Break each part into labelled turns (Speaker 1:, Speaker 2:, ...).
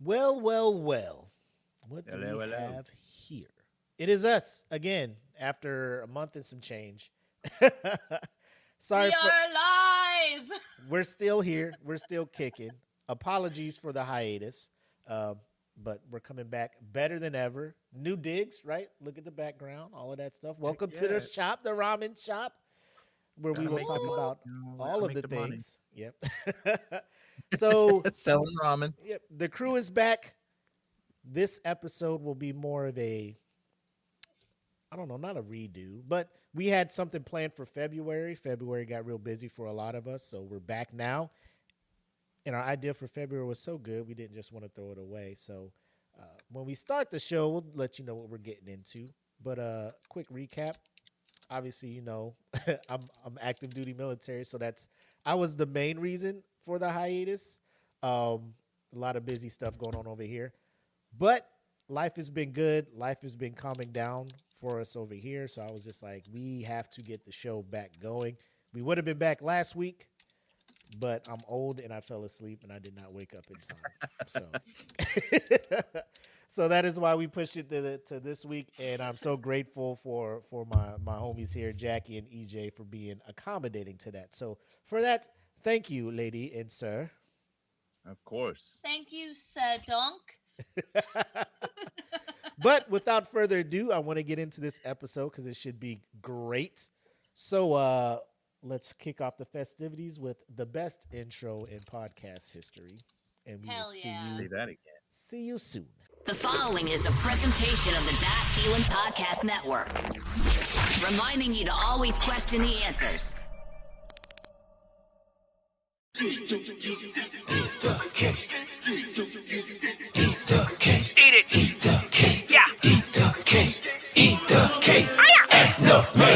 Speaker 1: Well, well, well. What do
Speaker 2: Hello,
Speaker 1: we
Speaker 2: hello.
Speaker 1: have here? It is us again after a month and some change. Sorry
Speaker 3: We
Speaker 1: for
Speaker 3: are alive.
Speaker 1: we're still here. We're still kicking. Apologies for the hiatus. Um, but we're coming back better than ever. New digs, right? Look at the background, all of that stuff.
Speaker 2: Heck
Speaker 1: Welcome to the
Speaker 2: yeah.
Speaker 1: shop, the ramen shop, where we
Speaker 2: Gotta
Speaker 1: will
Speaker 2: make the
Speaker 1: talk
Speaker 2: money.
Speaker 1: about all
Speaker 2: Gotta
Speaker 1: of
Speaker 2: make
Speaker 1: the
Speaker 2: the money.
Speaker 1: things. Yep. So,
Speaker 2: Selling ramen.
Speaker 1: yep, the crew is back. This episode will be more of a, I don't know, not a redo, but we had something planned for February. February got real busy for a lot of us, so we're back now. And our idea for February was so good, we didn't just want to throw it away. So when we start the show, we'll let you know what we're getting into. But quick recap. Obviously, I'm active duty military, so that's I was the main reason for the hiatus. A lot of busy stuff going on over here. But life has been good. Life has been calming down for us over here. So I was just like, we have to get the show back going. We would have been back last week, but I'm old and I fell asleep and I did not wake up in time. So, so that is why we pushed it to this week. And I'm so grateful for my homies here, Jackie and EJ, for being accommodating to that. So for that, thank you, lady and sir.
Speaker 2: Of course.
Speaker 3: Thank you, Sir Donk.
Speaker 1: But without further ado, I want to get into this episode because it should be great. So let's kick off the festivities with the best intro in podcast history. And we will
Speaker 3: Hell yeah.
Speaker 2: Say that again.
Speaker 1: see you soon.
Speaker 4: The following is a presentation of the That Feeling Podcast Network, reminding you to always question the answers.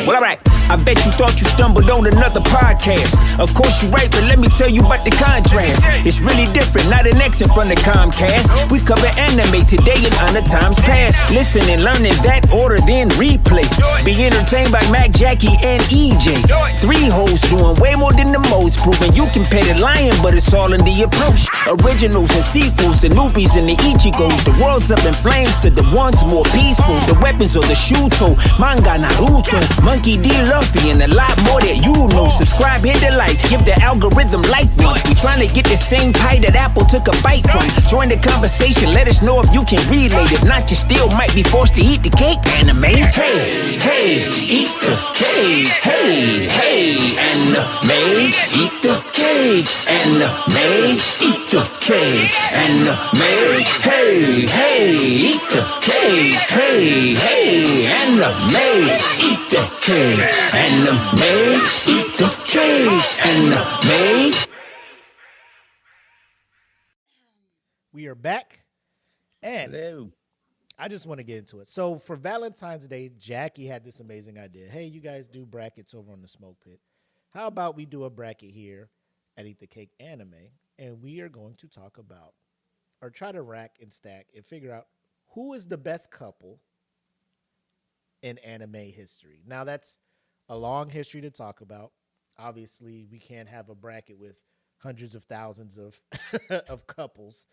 Speaker 5: Well, alright. I bet you thought you stumbled on another podcast. Of course you're right, but let me tell you about the contrast. It's really different, not an exit from the Comcast. We cover anime today and other times past. Listen and learn in that order, then replay. Be entertained by Mac, Jackie, and EJ. Three hosts doing way more than the most, proving you can pet a lion, but it's all in the approach. Originals and sequels, the newbies and the Ichigos. The world's up in flames to the ones more peaceful. The weapons or the Shuto, manga, Naruto, Monkey D. Luffy, and a lot more that you know. Subscribe, hit the like, give the algorithm life once. We trying to get the same pie that Apple took a bite from. Join the conversation, let us know if you can relate. If not, you still might be forced to eat the cake. Anime, hey, eat the cake. Hey, anime, eat the cake. Anime, eat the cake. Anime, hey, eat the cake. Hey, anime, eat the cake. Anime, eat the cake. Anime.
Speaker 1: We are back. And
Speaker 2: Hello.
Speaker 1: I just want to get into it. So for Valentine's Day, Jackie had this amazing idea. Hey, you guys do brackets over on the Smoke Pit. How about we do a bracket here at Eat the Cake Anime, and we are going to talk about or try to rack and stack and figure out who is the best couple in anime history. Now that's a long history to talk about. Obviously, we can't have a bracket with hundreds of thousands of of couples.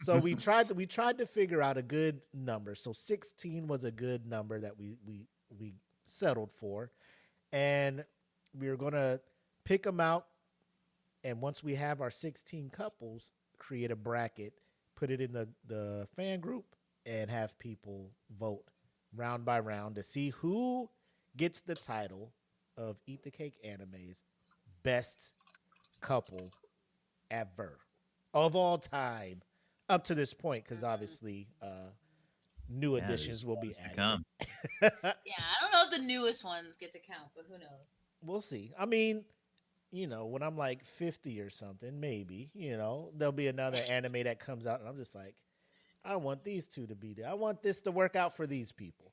Speaker 1: So we tried to figure out a good number. So 16 was a good number that we settled for, and we were gonna pick them out. And once we have our 16 couples, create a bracket, put it in the fan group, and have people vote round by round to see who gets the title of Eat the Cake Anime's best couple ever of all time up to this point, because obviously new
Speaker 2: Yeah,
Speaker 1: additions
Speaker 2: there's
Speaker 1: will be
Speaker 2: ones to
Speaker 1: added.
Speaker 2: come.
Speaker 3: Yeah, I don't know if the newest ones get to count, but who knows?
Speaker 1: We'll see. I mean, when I'm like 50 or something, maybe, there'll be another anime that comes out and I'm just like, I want these two to be there. I want this to work out for these people.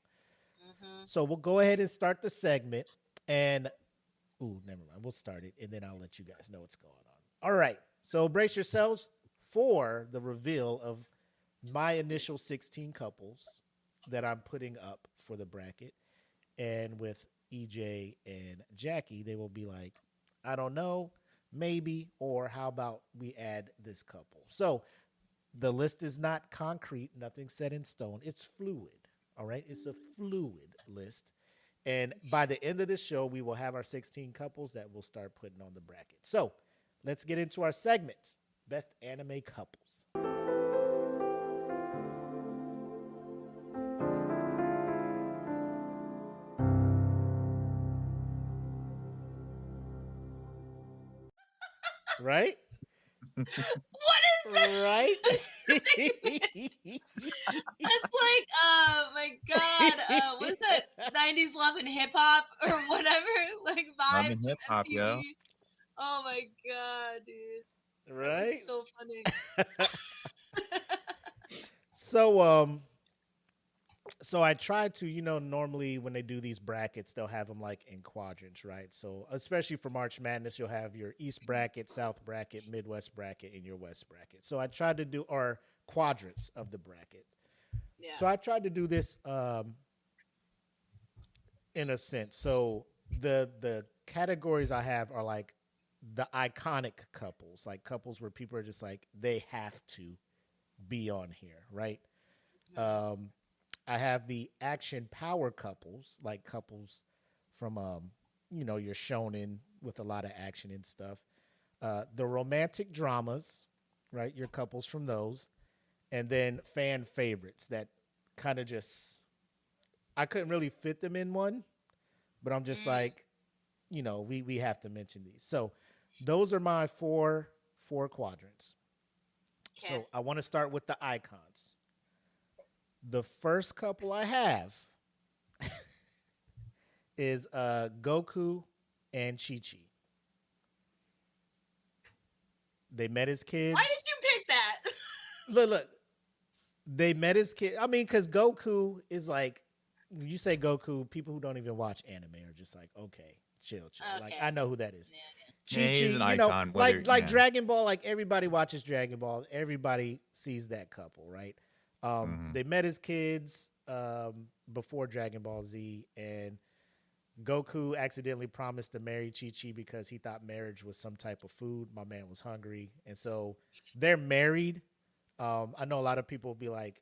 Speaker 1: So we'll go ahead and start the segment. And, never mind. We'll start it and then I'll let you guys know what's going on. All right. So brace yourselves for the reveal of my initial 16 couples that I'm putting up for the bracket. And with EJ and Jackie, they will be like, I don't know, maybe, or how about we add this couple? So The list is not concrete, nothing set in stone. It's fluid. All right. It's a fluid list. And by the end of this show, we will have our 16 couples that we'll start putting on the bracket. So let's get into our segment, Best Anime Couples. Right?
Speaker 3: What is that?
Speaker 1: Right?
Speaker 3: That's like, my God, what's that? 90s love and hip hop or whatever, like
Speaker 2: Love
Speaker 3: vibes
Speaker 2: and
Speaker 3: from
Speaker 2: hip hop,
Speaker 3: MTV.
Speaker 2: yo.
Speaker 3: Oh my God, dude, that
Speaker 1: Right?
Speaker 3: was so funny.
Speaker 1: So I try to, normally when they do these brackets, they'll have them like in quadrants, right? So especially for March Madness, you'll have your East bracket, South bracket, Midwest bracket, and your West bracket. So I tried to do, or quadrants of the bracket.
Speaker 3: Yeah.
Speaker 1: So I tried to do this in a sense. So the categories I have are like the iconic couples, like couples where people are just like, they have to be on here, right? I have the action power couples, like couples from your shonen with a lot of action and stuff. The romantic dramas, right? Your couples from those, and then fan favorites that kind of just I couldn't really fit them in one, but I'm just like, we have to mention these. So those are my four quadrants.
Speaker 3: Okay.
Speaker 1: So I want to start with the icons. The first couple I have is Goku and Chi-Chi. They met as kids.
Speaker 3: Why did you pick that?
Speaker 1: Look. They met as kids. I mean, because Goku is like, you say Goku, people who don't even watch anime are just like, okay, chill.
Speaker 3: Okay.
Speaker 1: Like, I know who that is.
Speaker 3: Yeah,
Speaker 2: Yeah, he's an
Speaker 1: Chi-Chi,
Speaker 2: icon, whether-
Speaker 1: like
Speaker 2: yeah.
Speaker 1: Dragon Ball, like everybody watches Dragon Ball. Everybody sees that couple, right? They met as kids before Dragon Ball Z, and Goku accidentally promised to marry Chi-Chi because he thought marriage was some type of food. My man was hungry. And so they're married. I know a lot of people will be like,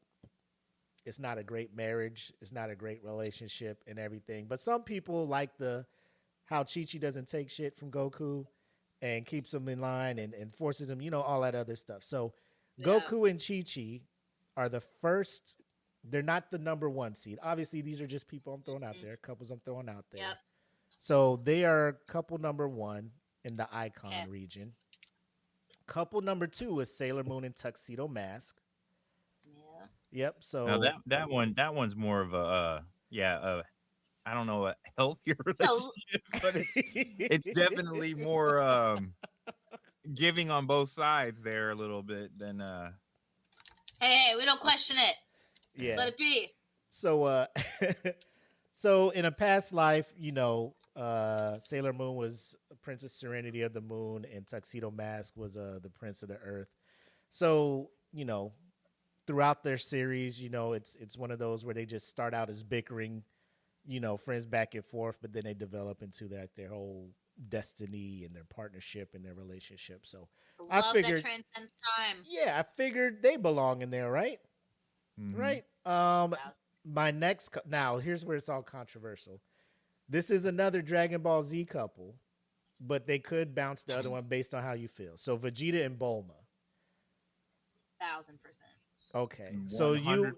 Speaker 1: it's not a great marriage. It's not a great relationship and everything. But some people like how Chi-Chi doesn't take shit from Goku and keeps him in line and forces him, all that other stuff. So Goku and Chi-Chi are the first. They're not the number one seed. Obviously, these are just people I'm throwing out there, couples I'm throwing out there.
Speaker 3: Yep.
Speaker 1: So they are couple number one in the icon region. Couple number two is Sailor Moon and Tuxedo Mask.
Speaker 3: Yeah.
Speaker 1: Yep. So
Speaker 2: Now that one's more of a I don't know, a healthier relationship, but it's definitely more giving on both sides there a little bit than
Speaker 3: Hey, we don't question it.
Speaker 1: yeah.
Speaker 3: Let it be.
Speaker 1: So so in a past life, Sailor Moon was Princess Serenity of the Moon, and Tuxedo Mask was the Prince of the Earth. So throughout their series, it's one of those where they just start out as bickering, friends back and forth, but then they develop into their whole destiny and their partnership and their relationship. So
Speaker 3: Love
Speaker 1: I figured
Speaker 3: that transcends time.
Speaker 1: Yeah, I figured they belong in there, right? Right. My next now here's where it's all controversial. This is another Dragon Ball Z couple, but they could bounce the other one based on how you feel. So Vegeta and Bulma.
Speaker 3: 1000%.
Speaker 1: Okay, so
Speaker 2: 100%,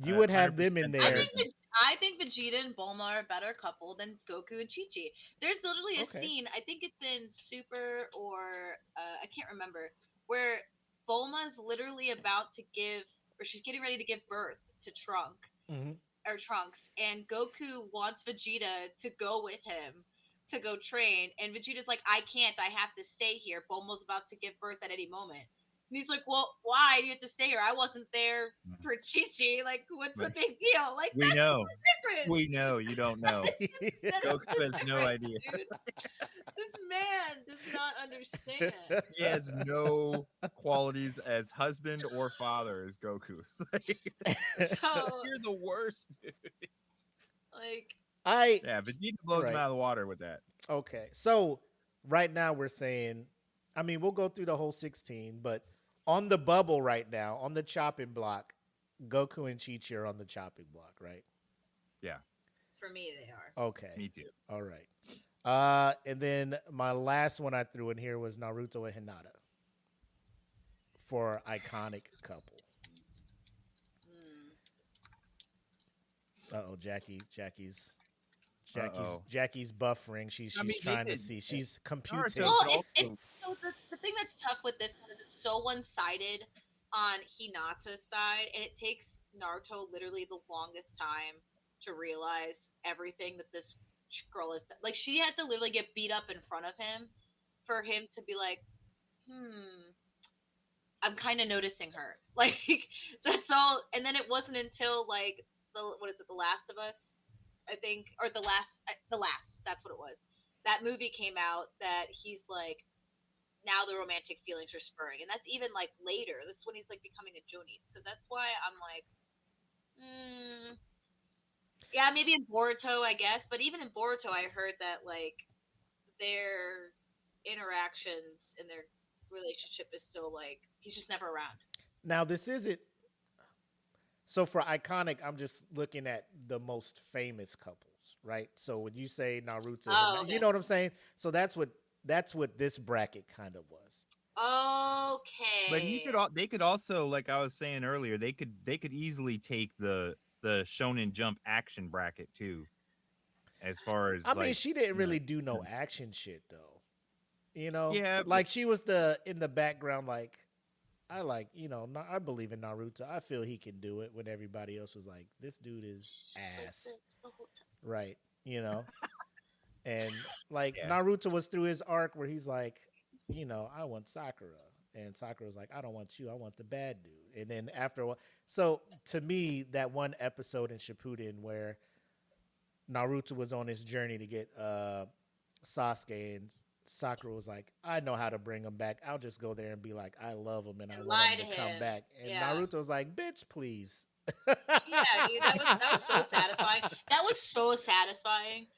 Speaker 1: you would have them in
Speaker 2: 100%
Speaker 1: there.
Speaker 3: I think Vegeta and Bulma are a better couple than Goku and Chi-Chi. There's literally a scene, I think it's in Super or I can't remember, where Bulma's literally about to give, or she's getting ready to give birth to Trunks, and Goku wants Vegeta to go with him to go train, and Vegeta's like, I can't, I have to stay here. Bulma's about to give birth at any moment. And he's like, well, why do you have to stay here? I wasn't there for Chi-Chi. Like, what's the big deal? Like,
Speaker 2: we
Speaker 3: that's
Speaker 2: know.
Speaker 3: the difference.
Speaker 2: We know. You don't know. Goku has no idea.
Speaker 3: Dude. This man does not understand.
Speaker 2: He has no qualities as husband or father as Goku.
Speaker 3: So,
Speaker 2: You're the worst, dude.
Speaker 3: like,
Speaker 2: Vegeta blows him out of the water with that.
Speaker 1: Okay, so right now we're saying, I mean, we'll go through the whole 16, but on the bubble right now, on the chopping block, Goku and Chi-Chi are on the chopping block, right?
Speaker 2: Yeah.
Speaker 3: For me, they are.
Speaker 1: Okay.
Speaker 2: Me too.
Speaker 1: All right. And then my last one I threw in here was Naruto and Hinata for iconic couple. Jackie's buffering. She's trying to see. She's computing.
Speaker 3: Well, so the thing that's tough with this one is it's so one-sided on Hinata's side, and it takes Naruto literally the longest time to realize everything that this girl is. Like, she had to literally get beat up in front of him for him to be like, I'm kind of noticing her. Like, that's all. And then it wasn't until like The Last of Us, I think, or the last, that's what it was. That movie came out that he's like, now the romantic feelings are spurring. And that's even like later. This is when he's like becoming a Jonin. So that's why I'm like, yeah, maybe in Boruto, I guess. But even in Boruto, I heard that like their interactions and their relationship is still like, he's just never around.
Speaker 1: Now, this isn't. So for iconic, I'm just looking at the most famous couples, right? So when you say Naruto,
Speaker 3: Okay.
Speaker 1: you know what I'm saying? So that's what this bracket kind of was.
Speaker 3: Okay.
Speaker 2: But they could also, like I was saying earlier, they could easily take the Shonen Jump action bracket too. As far as
Speaker 1: I mean, she didn't really do no action shit though. You know?
Speaker 2: Yeah.
Speaker 1: Like she was in the background, like, I believe in Naruto. I feel he can do it when everybody else was like, this dude is ass. Right. You know? And like Naruto was through his arc where he's like, I want Sakura. And Sakura was like, I don't want you. I want the bad dude. And then after a while. So to me, that one episode in Shippuden where Naruto was on his journey to get Sasuke, and Sakura was like, I know how to bring him back. I'll just go there and be like, I love him and I want him to come back. And Naruto was like, bitch, please.
Speaker 3: Yeah, dude, that was so satisfying. That was so satisfying.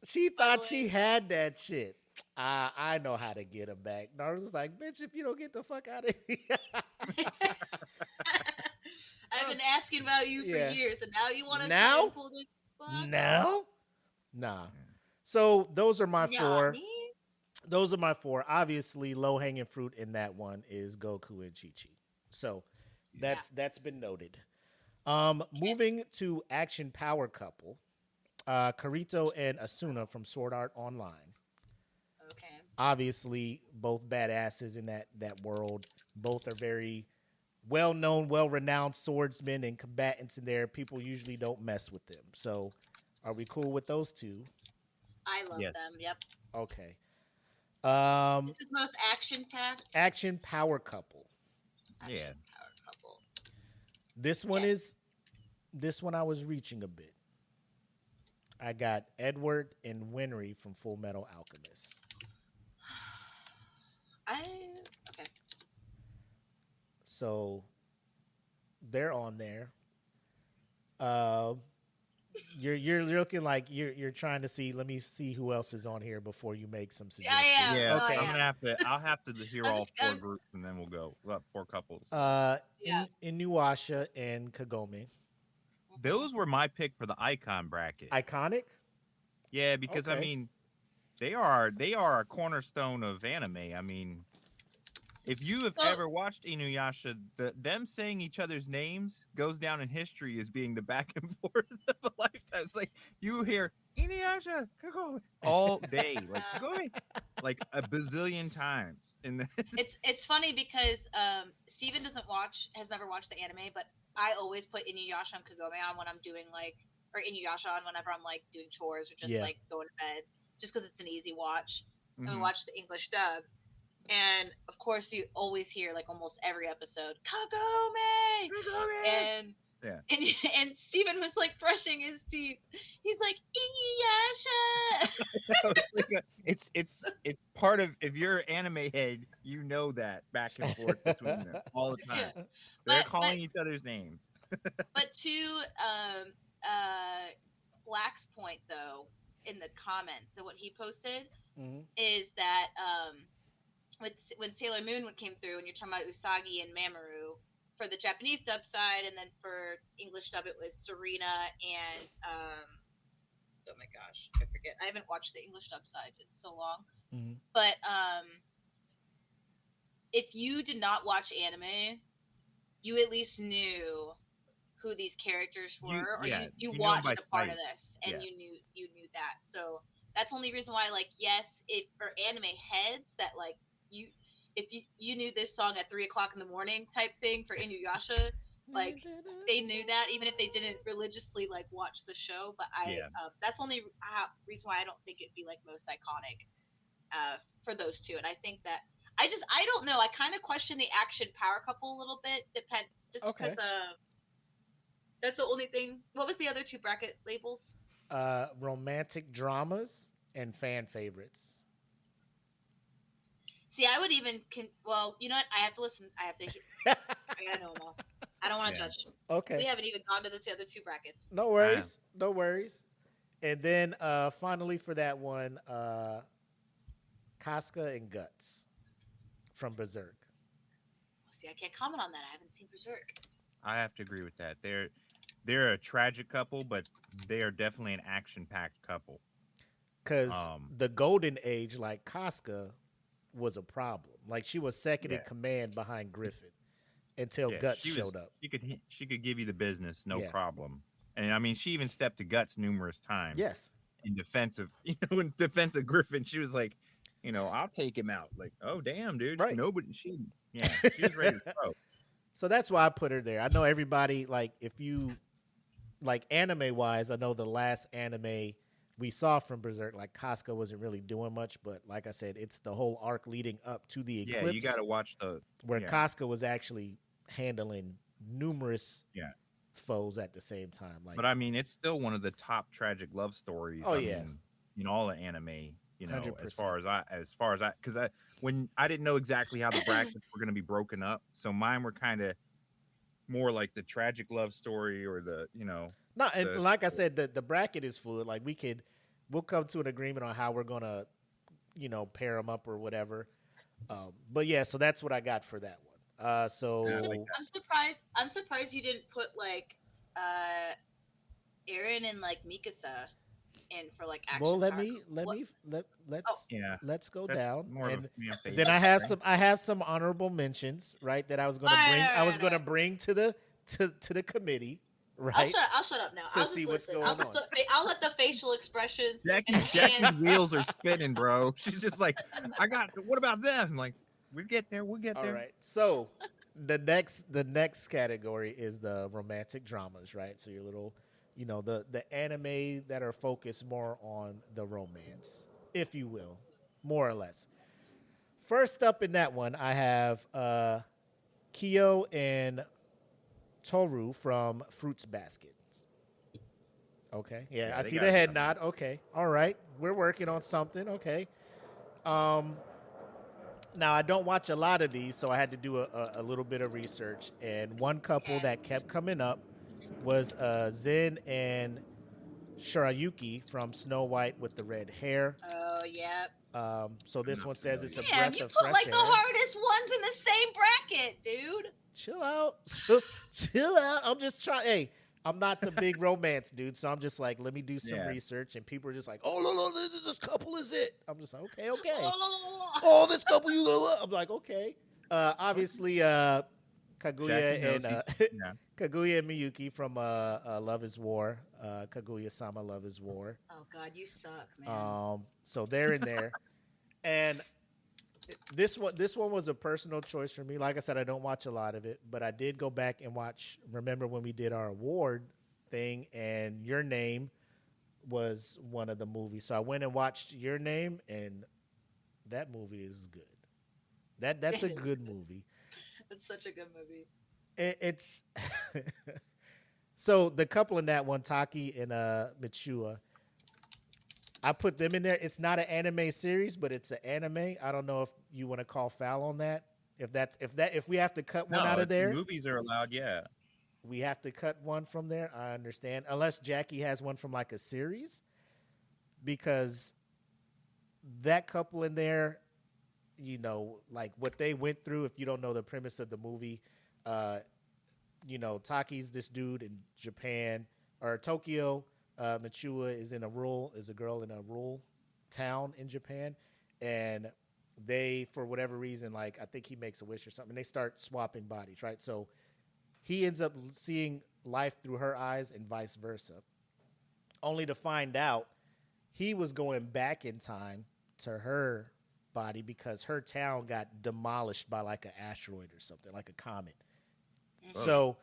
Speaker 1: She thought she had that shit. I know how to get him back. Naruto's like, bitch, if you don't get the fuck out of here.
Speaker 3: I've been asking about you for years, and now you want to pull this fuck?
Speaker 1: No? Nah. So those are my four. Those are my four. Obviously, low-hanging fruit in that one is Goku and Chi-Chi. So that's been noted. Moving to action power couple, Kirito and Asuna from Sword Art Online.
Speaker 3: Okay.
Speaker 1: Obviously, both badasses in that world. Both are very well-known, well-renowned swordsmen and combatants in there. People usually don't mess with them. So are we cool with those two?
Speaker 3: I love them. Yep.
Speaker 1: Okay.
Speaker 3: This is most action-packed.
Speaker 1: Action power couple.
Speaker 3: Power couple.
Speaker 1: This one I was reaching a bit. I got Edward and Winry from Full Metal Alchemist.
Speaker 3: Okay.
Speaker 1: So they're on there. You're looking like you're trying to see. Let me see who else is on here before you make some suggestions.
Speaker 2: Yeah.
Speaker 1: Okay.
Speaker 2: I'll have to hear all four groups and then we'll go. Well, four couples.
Speaker 1: Inuyasha and Kagome.
Speaker 2: Those were my pick for the icon bracket.
Speaker 1: Iconic?
Speaker 2: Yeah, because I mean, they are a cornerstone of anime. I mean, if you have ever watched Inuyasha, them saying each other's names goes down in history as being the back and forth of a lifetime. It's like you hear Inuyasha Kagome all day, like Kagome, like a bazillion times.
Speaker 3: It's funny because Steven has never watched the anime, but I always put Inuyasha and Kagome on when I'm doing or Inuyasha on whenever I'm like doing chores or just like going to bed, just because it's an easy watch. And we watch the English dub. And of course, you always hear like almost every episode, Kagome! And Steven was like brushing his teeth. He's like, Inuyasha!
Speaker 2: it's part of, if you're an anime head, you know that back and forth between them all the time. Yeah. They're calling each other's names.
Speaker 3: But to Black's point, though, in the comments, so what he posted is that when Sailor Moon came through, and you're talking about Usagi and Mamoru for the Japanese dub side, and then for English dub it was Serena and oh my gosh, I forget. I haven't watched the English dub side in so long.
Speaker 1: Mm-hmm.
Speaker 3: But if you did not watch anime, you at least knew who these characters were, you watched a part of this, and you knew that. So that's the only reason why, like, yes, for anime heads that like if you knew this song at 3:00 in the morning type thing for Inuyasha, like they knew that even if they didn't religiously like watch the show. But that's the only reason why I don't think it'd be like most iconic for those two. And I think that I don't know. I kind of question the action power couple a little bit. Because that's the only thing. What was the other two bracket labels?
Speaker 1: Romantic dramas and fan favorites.
Speaker 3: See, I would even well, you know what? I have to listen. I gotta know them all. I don't want to judge.
Speaker 1: Okay.
Speaker 3: We haven't even gone to the other two brackets.
Speaker 1: No worries. No worries. And then finally for that one, Casca and Guts from Berserk.
Speaker 3: See, I can't comment on that. I haven't seen Berserk.
Speaker 2: I have to agree with that. They're a tragic couple, but they are definitely an action-packed couple.
Speaker 1: Because the golden age, like Casca, was a problem. Like she was second in command behind Griffin until Guts showed up.
Speaker 2: She could give you the business, no problem. And I mean, she even stepped to Guts numerous times.
Speaker 1: Yes.
Speaker 2: In defense of Griffin, she was like, I'll take him out. Like, oh damn, dude.
Speaker 1: Right.
Speaker 2: She was ready to throw.
Speaker 1: So that's why I put her there. I know everybody, like, if you, like, anime-wise, I know the last anime we saw from Berserk, like, Casca wasn't really doing much, but like I said, it's the whole arc leading up to the eclipse.
Speaker 2: Yeah, you got to watch
Speaker 1: where Casca was actually handling numerous foes at the same time. Like,
Speaker 2: but I mean, it's still one of the top tragic love stories.
Speaker 1: Oh,
Speaker 2: in all the anime.
Speaker 1: 100%.
Speaker 2: As far as because when I didn't know exactly how the brackets were going to be broken up, so mine were kind of more like the tragic love story or
Speaker 1: like I said, the bracket is fluid. Like we'll come to an agreement on how we're gonna, pair them up or whatever. But yeah, so that's what I got for that one.
Speaker 3: I'm surprised you didn't put like Eren and like Mikasa in for like action.
Speaker 1: Well, let's go down. And then
Speaker 2: I
Speaker 1: have some honorable mentions, right? That I was gonna bring to the committee. Right.
Speaker 3: I'll shut up now.
Speaker 1: To see what's going on.
Speaker 3: I'll let the facial expressions.
Speaker 2: Jackie's wheels are spinning, bro. She's just like, what about them? I'm like, we'll get there. All
Speaker 1: right. So the next category is the romantic dramas, right? So your little, the anime that are focused more on the romance, if you will, more or less. First up in that one, I have Kyo and Toru from Fruits Basket. Okay. Yeah, I see the head nod. Okay. All right. We're working on something. Okay. Now, I don't watch a lot of these, so I had to do a little bit of research. And one couple that kept coming up was Zen and Shirayuki from Snow White with the red hair.
Speaker 3: Oh, yeah.
Speaker 1: So this one says it's a breath
Speaker 3: you
Speaker 1: of
Speaker 3: put
Speaker 1: fresh
Speaker 3: like
Speaker 1: air.
Speaker 3: the hardest ones in the same bracket, dude.
Speaker 1: Chill out. Chill out. I'm just trying. Hey, I'm not the big romance dude, so I'm just like, let me do some research. And people are just like, oh, no, this couple is it. I'm just like, okay. Oh, this couple, you love. I'm like, okay. Obviously, Kaguya and Kaguya and Miyuki from Love is War. Kaguya-sama Love is War.
Speaker 3: Oh, God, you suck, man.
Speaker 1: So they're in there. And this one was a personal choice for me. Like I said, I don't watch a lot of it, but I did go back and watch. Remember when we did our award thing, and Your Name was one of the movies. So I went and watched Your Name, and that movie is good. That's a good movie.
Speaker 3: It's such a good movie.
Speaker 1: It's so the couple in that one, Taki and Michua, I put them in there. It's not an anime series, but it's an anime. I don't know if you want to call foul on that. If we have to cut one out of there,
Speaker 2: movies are allowed. Yeah,
Speaker 1: we have to cut one from there. I understand, unless Jackie has one from like a series, because that couple in there, you know, like what they went through. If you don't know the premise of the movie, you know, Taki's this dude in Japan or Tokyo. Michua is a girl in a rural town in Japan, and they, for whatever reason, like I think he makes a wish or something, and they start swapping bodies, right? So he ends up seeing life through her eyes and vice versa, only to find out he was going back in time to her body because her town got demolished by like an asteroid or something, like a comet. Mm-hmm. So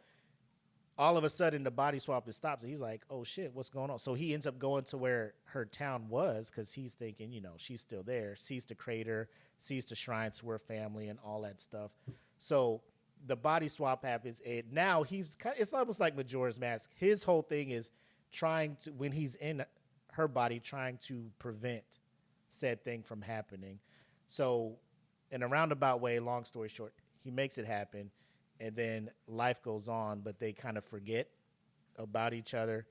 Speaker 1: all of a sudden the body swap stops, and he's like, oh shit, what's going on? So he ends up going to where her town was because he's thinking, you know, she's still there, sees the crater, sees the shrine to her family and all that stuff. So the body swap happens, and now it's almost like Majora's Mask. His whole thing is trying to, when he's in her body, trying to prevent said thing from happening. So in a roundabout way, long story short, he makes it happen. And then life goes on, but they kind of forget about each other.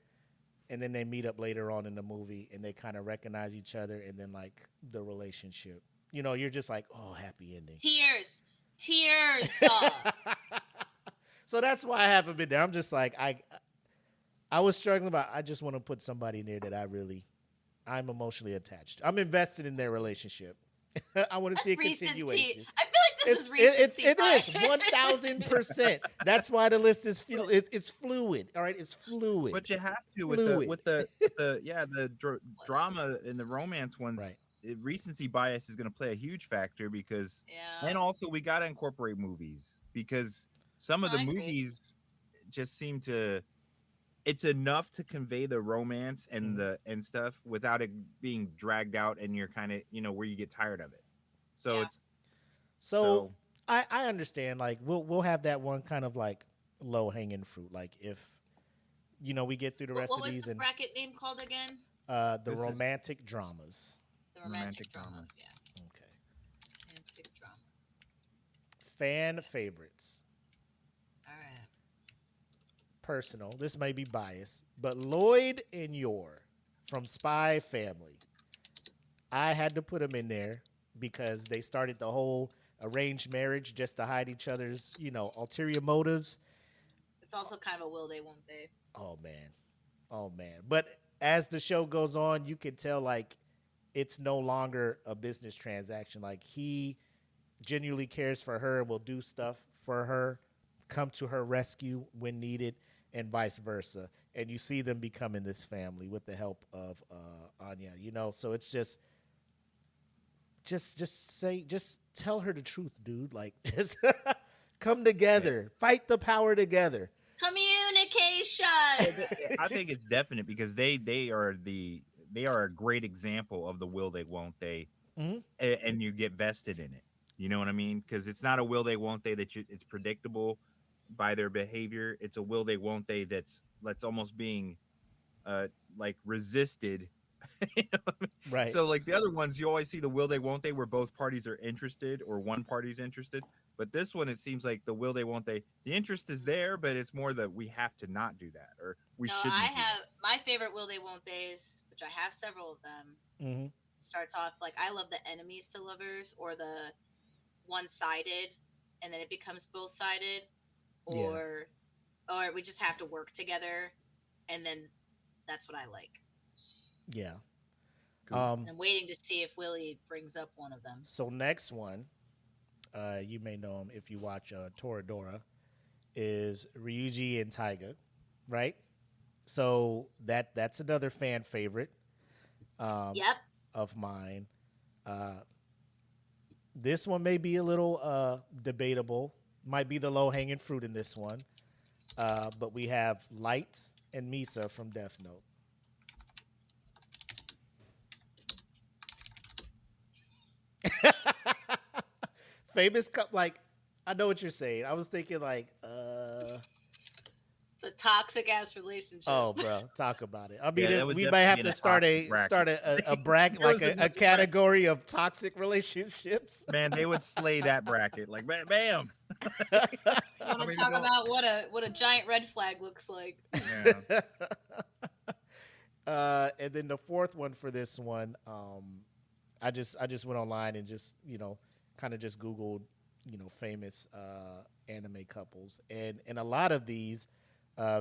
Speaker 1: And then they meet up later on in the movie, and they kind of recognize each other. And then, like, the relationship. You know, you're just like, oh, happy ending.
Speaker 3: Tears.
Speaker 1: So that's why I haven't been there. I'm just like, I was struggling, but I just want to put somebody in there that I'm emotionally attached. I'm invested in their relationship. I want to see a continuation.
Speaker 3: I feel like this is recency.
Speaker 1: It is 1,000%. That's why the list is it's fluid. All right, it's fluid.
Speaker 2: But you have to with the drama and the romance ones.
Speaker 1: Right.
Speaker 2: Recency bias is going to play a huge factor because, and also we got to incorporate movies because some of the movies just seem to. It's enough to convey the romance and and stuff without it being dragged out, and you're kind of, you know, where you get tired of it. So it's
Speaker 1: I understand. Like we'll have that one kind of like low hanging fruit. Like if, you know, we get through the rest of these. What was
Speaker 3: the bracket name called again?
Speaker 1: The romantic dramas.
Speaker 3: The romantic dramas. Yeah.
Speaker 1: Okay.
Speaker 3: Romantic dramas.
Speaker 1: Fan favorites.
Speaker 3: All right.
Speaker 1: Personal, this may be biased, but Lloyd and Yor from Spy Family, I had to put them in there because they started the whole arranged marriage just to hide each other's, you know, ulterior motives.
Speaker 3: It's also kind of a will they, won't they.
Speaker 1: Oh man. But as the show goes on, you can tell like it's no longer a business transaction. Like he genuinely cares for her, will do stuff for her, come to her rescue when needed, and vice versa. And you see them becoming this family with the help of Anya, you know? So it's just tell her the truth, dude. Like, just come together, fight the power together.
Speaker 3: Communication.
Speaker 2: I think it's definite because they are a great example of the will they, won't they, and you get vested in it. You know what I mean? Because it's not a will they, won't they it's predictable by their behavior. It's a will they, won't they that's almost being like resisted. You know what I mean?
Speaker 1: Right.
Speaker 2: So like the other ones, you always see the will they, won't they where both parties are interested or one party's interested. But this one, it seems like the will they, won't they, the interest is there, but it's more that we have to not do that or we shouldn't.
Speaker 3: I have my favorite will they, won't they's, which I have several of them. Starts off like I love the enemies to lovers or the one-sided and then it becomes both-sided. Or we just have to work together, and then that's what I like.
Speaker 1: Yeah.
Speaker 2: Cool.
Speaker 3: I'm waiting to see if Willie brings up one of them.
Speaker 1: So next one, you may know him if you watch Toradora, is Ryuji and Taiga, right? So that's another fan favorite. Of mine. This one may be a little debatable. Might be the low-hanging fruit in this one. But we have Light and Misa from Death Note. Famous cup, like, I know what you're saying. I was thinking, like,
Speaker 3: The toxic-ass relationship.
Speaker 1: Oh, bro, talk about it. I mean, we might have to start a bracket, like a category of toxic relationships.
Speaker 2: Man, they would slay that bracket. Like, bam.
Speaker 3: I want to talk about what a giant red flag looks like.
Speaker 2: Yeah.
Speaker 1: And then the fourth one for this one, I just went online and just, you know, kind of just Googled, famous anime couples, and in a lot of these,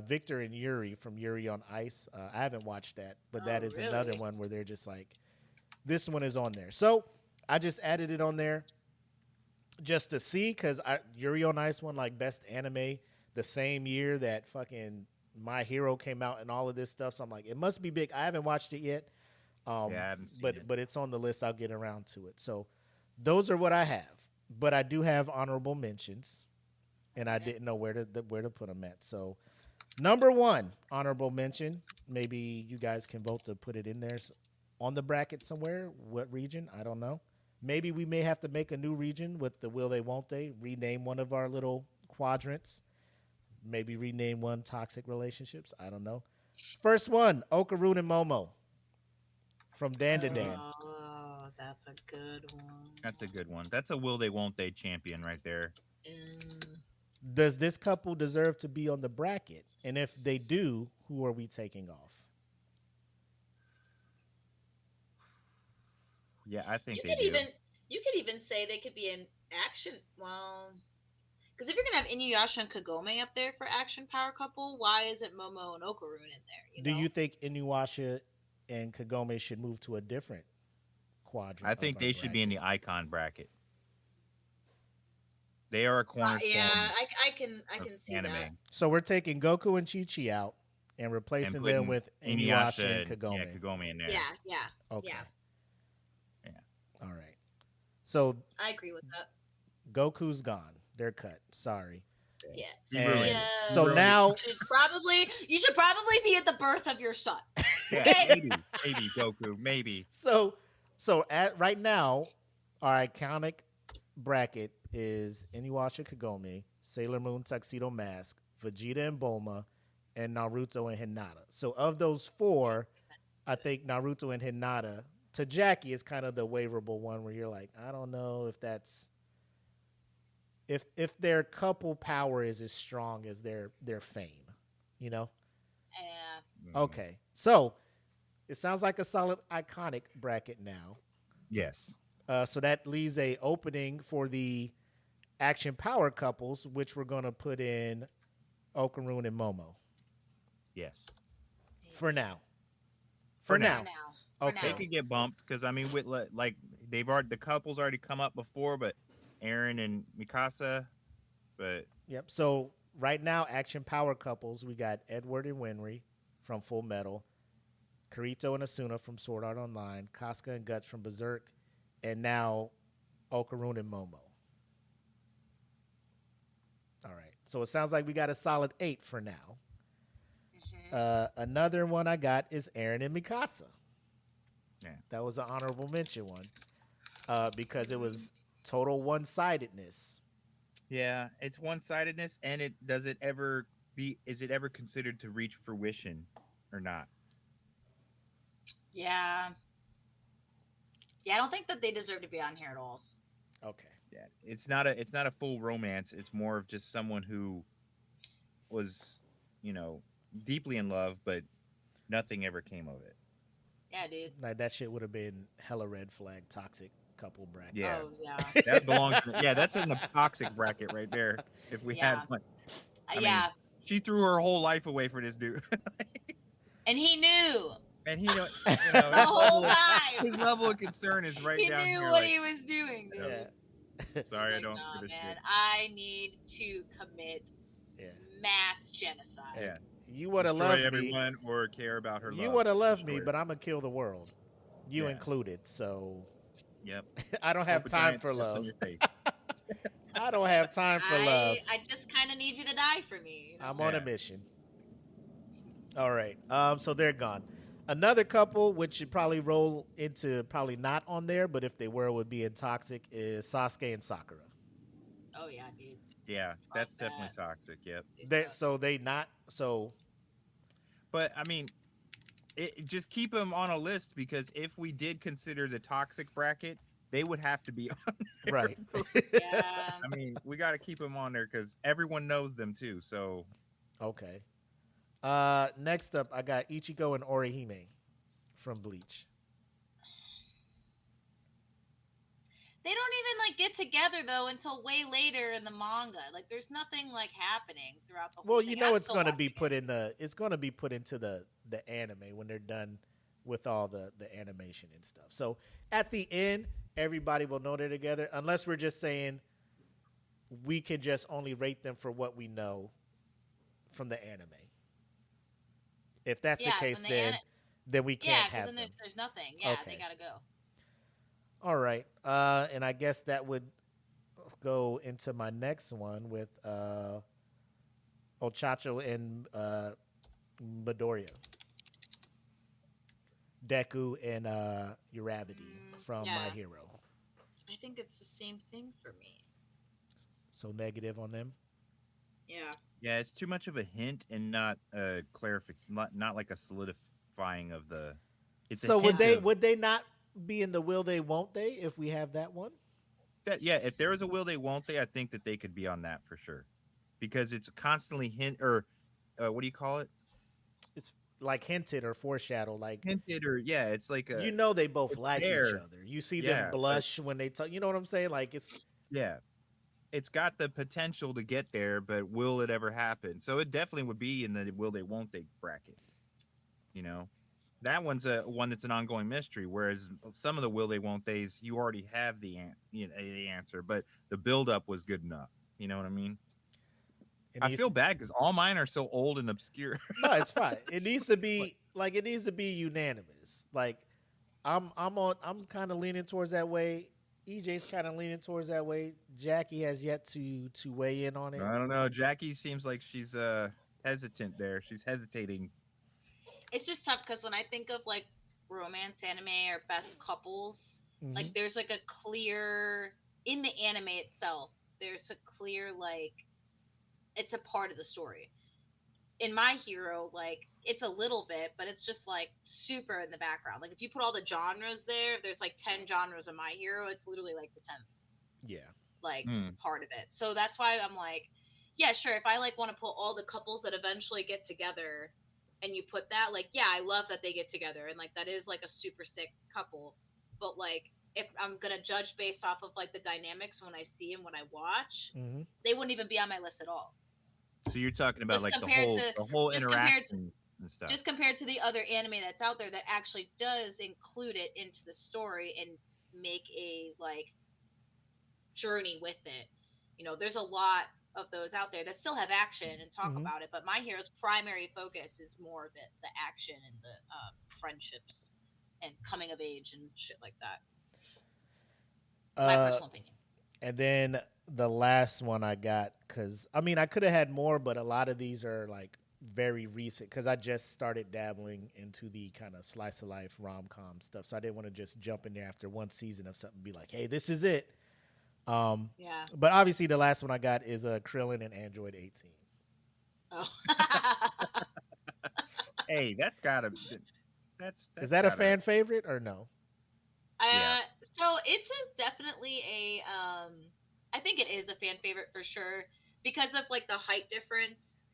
Speaker 1: Victor and Yuri from Yuri on Ice. I haven't watched that, but that is another one where they're just like, this one is on there. So I just added it on there just to see, because Yuri on Ice won like best anime the same year that fucking My Hero came out and all of this stuff. So I'm like, it must be big. I haven't watched it yet.
Speaker 2: I haven't seen it.
Speaker 1: But it's on the list. I'll get around to it. So those are what I have. But I do have honorable mentions, and I didn't know where to put them at. So number 1 honorable mention. Maybe you guys can vote to put it in there on the bracket somewhere. What region? I don't know. Maybe we may have to make a new region with the will they, won't they. Rename one of our little quadrants. Maybe rename one toxic relationships. I don't know. First one, Okaroon and Momo from Dan to Dan.
Speaker 3: Oh, that's a good one.
Speaker 2: That's a good one. That's a will they, won't they champion right there.
Speaker 1: Does this couple deserve to be on the bracket? And if they do, who are we taking off?
Speaker 2: Yeah, I think
Speaker 3: you could even say they could be in action. Well, because if you're gonna have Inuyasha and Kagome up there for action power couple, why isn't Momo and Okaroon in there?
Speaker 1: Do you think Inuyasha and Kagome should move to a different quadrant?
Speaker 2: I think they should be in the icon bracket. They are a cornerstone.
Speaker 3: I can see
Speaker 2: anime.
Speaker 3: that.
Speaker 1: So we're taking Goku and Chi-Chi out and replacing them with Inuyasha and Kagome.
Speaker 2: Yeah, Kagome in there.
Speaker 3: Yeah.
Speaker 1: Okay.
Speaker 3: Yeah.
Speaker 1: All right. So
Speaker 3: I agree with that.
Speaker 1: Goku's gone. They're cut. Sorry.
Speaker 3: Yes.
Speaker 1: So now
Speaker 3: you should probably be at the birth of your son.
Speaker 2: Yeah, maybe Goku, maybe.
Speaker 1: So at right now, our iconic bracket is Inuyasha Kagome, Sailor Moon Tuxedo Mask, Vegeta and Bulma, and Naruto and Hinata. So of those 4, I think Naruto and Hinata to Jackie is kind of the waverable one where you're like, I don't know if that's if their couple power is as strong as their fame,
Speaker 3: Yeah.
Speaker 1: Okay. So it sounds like a solid iconic bracket now.
Speaker 2: Yes.
Speaker 1: So that leaves a opening for the action power couples, which we're going to put in Okaroon and Momo.
Speaker 2: Yes.
Speaker 1: For now.
Speaker 3: For
Speaker 1: Okay.
Speaker 2: They could get bumped because I mean, with like the couples already come up before, but Aaron and Mikasa, but
Speaker 1: Yep. So right now, action power couples, we got Edward and Winry from Full Metal, Kirito and Asuna from Sword Art Online, Casca and Guts from Berserk, and now Okaroon and Momo. All right. So it sounds like we got a solid 8 for now. Another one I got is Aaron and Mikasa.
Speaker 2: Yeah.
Speaker 1: That was an honorable mention one because it was total one-sidedness.
Speaker 2: yeah, it's one-sidedness, and is it ever considered to reach fruition or not?
Speaker 3: Yeah. Yeah, I don't think that they deserve to be on here at all.
Speaker 1: Okay.
Speaker 2: Yeah, it's not a full romance. It's more of just someone who was, deeply in love, but nothing ever came of it.
Speaker 3: Yeah, dude.
Speaker 1: Like that shit would have been hella red flag toxic couple bracket.
Speaker 2: Yeah.
Speaker 3: Oh, yeah.
Speaker 2: That belongs. That's in the toxic bracket right there. If we had one,
Speaker 3: Yeah.
Speaker 2: she threw her whole life away for this dude,
Speaker 3: And he knew
Speaker 2: and he
Speaker 3: the whole time.
Speaker 2: his level of concern is right
Speaker 3: He
Speaker 2: down
Speaker 3: knew
Speaker 2: here.
Speaker 3: what
Speaker 2: like,
Speaker 3: he was doing, dude.
Speaker 1: Yeah.
Speaker 2: Sorry, I
Speaker 3: Like,
Speaker 2: don't
Speaker 3: nah,
Speaker 2: give a
Speaker 3: man,
Speaker 2: shit.
Speaker 3: I need to commit
Speaker 1: Yeah.
Speaker 3: mass genocide.
Speaker 2: Yeah,
Speaker 1: You would have
Speaker 2: destroy
Speaker 1: loved me.
Speaker 2: everyone or care about her.
Speaker 1: You
Speaker 2: love.
Speaker 1: would have loved me,
Speaker 2: Destroy
Speaker 1: but
Speaker 2: her.
Speaker 1: I'm gonna kill the world. You
Speaker 2: Yeah.
Speaker 1: included. So
Speaker 2: Yep.
Speaker 1: I don't have
Speaker 2: Hope a
Speaker 1: time
Speaker 2: giant
Speaker 1: for
Speaker 2: steps on
Speaker 1: love.
Speaker 2: your face.
Speaker 1: I don't have time for love.
Speaker 3: I just kind of need you to die for me. You know?
Speaker 1: I'm on a
Speaker 2: Yeah.
Speaker 1: mission. All right. So they're gone. Another couple, which should probably roll into probably not on there, but if they were, would be in toxic, is Sasuke and Sakura.
Speaker 3: Oh yeah, dude.
Speaker 2: Yeah, that's
Speaker 3: that.
Speaker 2: definitely toxic. Yep. But I mean, just keep them on a list because if we did consider the toxic bracket, they would have to be on there.
Speaker 1: Right.
Speaker 3: Yeah.
Speaker 2: I mean, we got to keep them on there because everyone knows them too. So
Speaker 1: Okay. Next up, I got Ichigo and Orihime from Bleach.
Speaker 3: They don't even like get together though until way later in the manga. Like there's nothing like happening throughout the whole
Speaker 1: Well,
Speaker 3: thing.
Speaker 1: you know
Speaker 3: I'm
Speaker 1: it's
Speaker 3: still
Speaker 1: going to be
Speaker 3: watching
Speaker 1: put
Speaker 3: it.
Speaker 1: in the it's going to be put into the anime when they're done with all the animation and stuff. So at the end, everybody will know they're together unless we're just saying we can just only rate them for what we know from the anime. If that's the
Speaker 3: Yeah,
Speaker 1: case,
Speaker 3: from the
Speaker 1: then we
Speaker 3: yeah,
Speaker 1: can't
Speaker 3: because
Speaker 1: have
Speaker 3: then
Speaker 1: them.
Speaker 3: there's nothing. Yeah, they
Speaker 1: Okay.
Speaker 3: gotta go.
Speaker 1: All right. And I guess that would go into my next one with Ochacho and Midoriya. Deku and Uravity from
Speaker 3: Yeah,
Speaker 1: My Hero.
Speaker 3: I think it's the same thing for me.
Speaker 1: So negative on them.
Speaker 3: Yeah.
Speaker 2: Yeah, it's too much of a hint and not not like a solidifying of the. It's
Speaker 1: So
Speaker 2: a hint of,
Speaker 1: would they not be in the will they won't they if we have that one?
Speaker 2: that. Yeah, if there was a will they won't they, I think that they could be on that for sure, because it's constantly hint or what do you call it?
Speaker 1: It's like hinted or foreshadowed. Like
Speaker 2: Hinted or yeah, it's like a.
Speaker 1: you know they both
Speaker 2: It's
Speaker 1: like
Speaker 2: there.
Speaker 1: each other. You see them
Speaker 2: Yeah, but
Speaker 1: blush when they talk. You know what I'm saying? Like it's
Speaker 2: yeah, it's got the potential to get there, but will it ever happen? So it definitely would be in the will they won't they bracket. You know, that one's a one that's an ongoing mystery. Whereas some of the will they won't they's you already have the answer, but the build up was good enough. You know what I mean?
Speaker 1: it
Speaker 2: I
Speaker 1: needs
Speaker 2: feel bad because all mine are so old and obscure.
Speaker 1: no, it's fine. It needs to be like it needs to be unanimous. Like I'm kind of leaning towards that way. EJ's kind of leaning towards that way. Jackie has yet to weigh in on it.
Speaker 2: I don't know. Jackie seems like she's hesitant there. She's hesitating.
Speaker 3: It's just tough because when I think of like romance anime or best couples,
Speaker 1: Mm-hmm.
Speaker 3: like there's like a clear in the anime itself. There's a clear like it's a part of the story. In My Hero, like it's a little bit, but it's just like super in the background. Like if you put all the genres there, there's like 10 genres of My Hero. It's literally like the 10th
Speaker 1: Yeah.
Speaker 3: like part of it. So that's why I'm like, yeah, sure. If I like want to put all the couples that eventually get together, and you put that, like, yeah, I love that they get together, and like that is like a super sick couple. But like, if I'm gonna judge based off of like the dynamics when I see and when I watch,
Speaker 1: Mm-hmm.
Speaker 3: they wouldn't even be on my list at all.
Speaker 2: So you're talking about
Speaker 3: Just
Speaker 2: like
Speaker 3: compared
Speaker 2: the whole
Speaker 3: just compared to-
Speaker 2: interactions and stuff.
Speaker 3: Just compared to the other anime that's out there that actually does include it into the story and make a like journey with it. You know, there's a lot of those out there that still have action and talk
Speaker 1: Mhm.
Speaker 3: about it, but My Hero's primary focus is more of it, the action and the friendships and coming of age and shit like that. My personal opinion.
Speaker 1: And then the last one I got, because I mean, I could have had more, but a lot of these are like very recent because I just started dabbling into the kind of slice of life rom com stuff. So I didn't want to just jump in there after one season of something and be like, hey, this is it.
Speaker 3: Yeah.
Speaker 1: But obviously, the last one I got is Krillin and Android 18.
Speaker 3: Oh.
Speaker 2: Hey, that's gotta. That's
Speaker 1: Is that a
Speaker 2: gotta-
Speaker 1: fan favorite or no?
Speaker 2: Yeah.
Speaker 3: So it's definitely I think it is a fan favorite for sure because of like the height difference.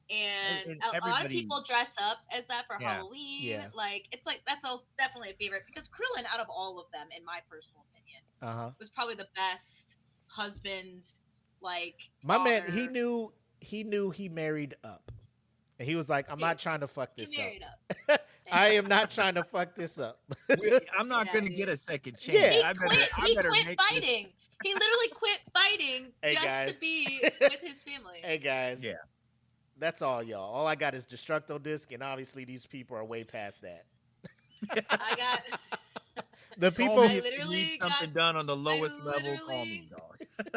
Speaker 3: And a lot of
Speaker 2: everybody-
Speaker 3: people dress up as that for
Speaker 2: Yeah.
Speaker 3: Halloween.
Speaker 1: Yeah.
Speaker 3: Like it's like that's also definitely a favorite because Krillin, out of all of them, in my personal opinion, was probably the best husband. Like
Speaker 1: My man,
Speaker 3: father.
Speaker 1: he knew he married up, and he was like, "I'm not trying to fuck
Speaker 3: He
Speaker 1: this
Speaker 3: married
Speaker 1: up.
Speaker 3: up.
Speaker 1: I am not trying to fuck this up."
Speaker 2: I'm not
Speaker 3: Yeah,
Speaker 2: gonna
Speaker 3: dude.
Speaker 2: get a second chance.
Speaker 1: Yeah.
Speaker 3: He
Speaker 2: I better,
Speaker 3: quit.
Speaker 2: I
Speaker 3: He
Speaker 2: better
Speaker 3: quit
Speaker 2: make this-
Speaker 3: fighting. He literally quit fighting
Speaker 1: Hey,
Speaker 3: just
Speaker 1: guys.
Speaker 3: to be with his family.
Speaker 1: Hey guys,
Speaker 2: Yeah.
Speaker 1: that's all y'all. All I got is Destructo Disc, and obviously these people are way past that.
Speaker 3: I got.
Speaker 1: The
Speaker 2: Call
Speaker 1: people,
Speaker 2: me if you
Speaker 3: literally
Speaker 2: need something
Speaker 3: got-
Speaker 2: done on the lowest level. Call me,
Speaker 3: literally-
Speaker 2: dog.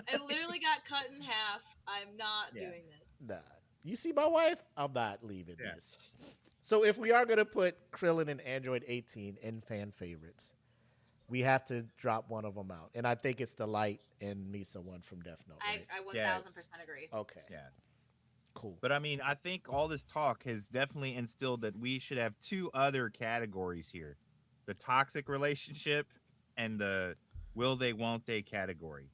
Speaker 3: I literally got cut in half. I'm not
Speaker 2: Yeah.
Speaker 3: doing this.
Speaker 1: nah. You see my wife? I'm not leaving
Speaker 2: Yeah.
Speaker 1: this. So if we are gonna put Krillin and Android 18 in fan favorites, we have to drop one of them out, and I think it's the Light and Misa one from Death Note. Right?
Speaker 3: I 1000% agree.
Speaker 1: Okay.
Speaker 2: Yeah.
Speaker 1: Cool.
Speaker 2: But I mean, I think all this talk has definitely instilled that we should have two other categories here: the toxic relationship and the will they, won't they category.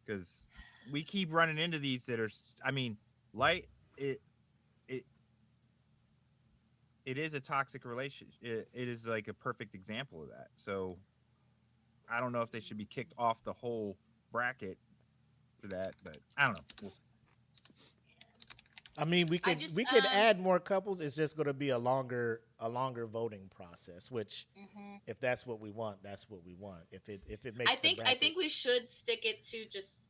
Speaker 2: Because we keep running into these that are, I mean, Light it is a toxic relationship. It is like a perfect example of that. So I don't know if they should be kicked off the whole bracket for that, but I don't know.
Speaker 1: I mean, we could add more couples. It's just going to be a longer voting process. Which, if that's what we want, that's what we want. If it makes
Speaker 3: I think we should stick it to just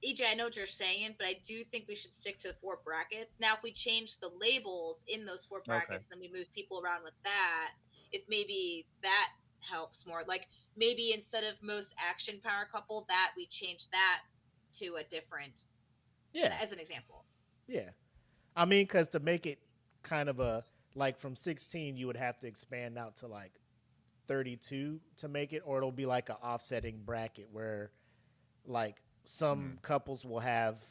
Speaker 3: EJ. I know what you're saying, but I do think we should stick to 4 brackets. Now, if we change the labels in those 4 brackets, then we move people around with that. If maybe that helps more, like maybe instead of most action power couple, that we change that to a different.
Speaker 1: Yeah.
Speaker 3: As an example.
Speaker 1: Yeah. I mean, because to make it kind of a, like from 16, you would have to expand out to like 32 to make it, or it'll be like an offsetting bracket where like some couples will have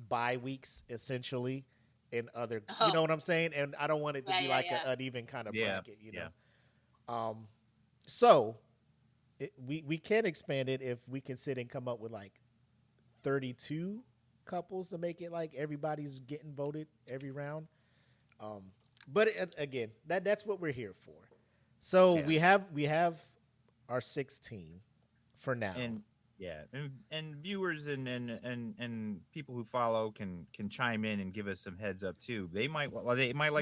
Speaker 1: bye weeks essentially and other, you know what I'm saying? And I don't want it to be like an uneven kind of bracket, you know? So we can expand it if we can sit and come up with like 32 couples to make it like everybody's getting voted every round. But again, that's what we're here for. So we have our 16 for now.
Speaker 2: And viewers and people who follow can chime in and give us some heads up too. They might like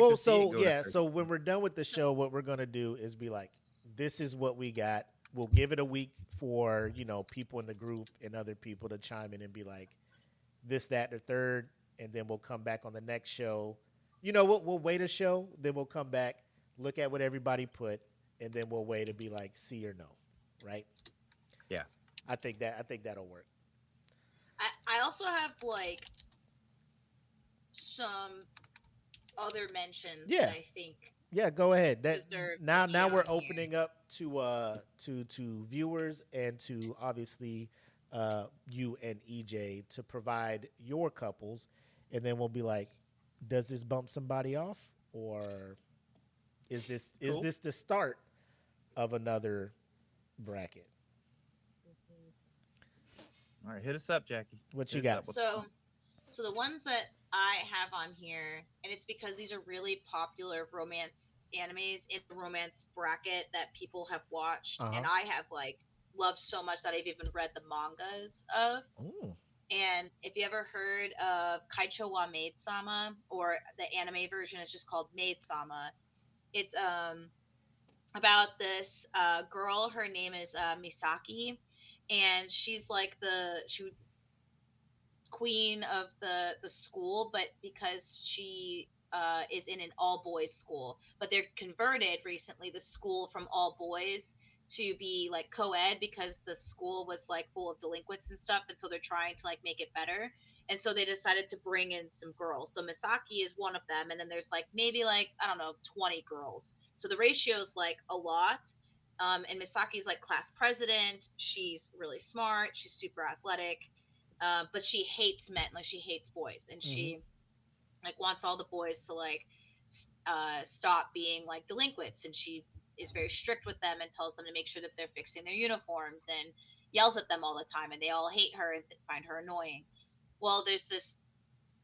Speaker 2: to see it go
Speaker 1: so when we're done with the show, what we're gonna do is be like, this is what we got. We'll give it a week for, you know, people in the group and other people to chime in and be like, this, that, or third, and then we'll come back on the next show. You know, we'll wait a show, then we'll come back, look at what everybody put, and then we'll wait to be like, see or no, right?
Speaker 2: Yeah,
Speaker 1: I think that'll work.
Speaker 3: I also have like some other mentions that I think.
Speaker 1: Yeah, go ahead. Now we're opening up to viewers and to obviously you and EJ to provide your couples, and then we'll be like, does this bump somebody off, or is this the start of another bracket?
Speaker 2: All right, hit us up, Jackie.
Speaker 1: What you got?
Speaker 3: So the ones that I have on here, and it's because these are really popular romance animes in the romance bracket that people have watched, and I have like loved so much that I've even read the mangas of.
Speaker 1: Ooh.
Speaker 3: And if you ever heard of Kaicho wa Maid-sama, or the anime version is just called Maid-sama, it's about this girl. Her name is Misaki, and she's like she was queen of the school, but because she is in an all boys school, but they're converted recently, the school, from all boys to be like co-ed, because the school was like full of delinquents and stuff, and so they're trying to like make it better, and so they decided to bring in some girls. So Misaki is one of them, and then there's like maybe like, I don't know, 20 girls, so the ratio is like a lot. And Misaki's like class president. She's really smart, she's super athletic, but she hates men, like she hates boys, and she like wants all the boys to like stop being like delinquents, and she is very strict with them and tells them to make sure that they're fixing their uniforms, and yells at them all the time, and they all hate her and find her annoying. Well, there's this,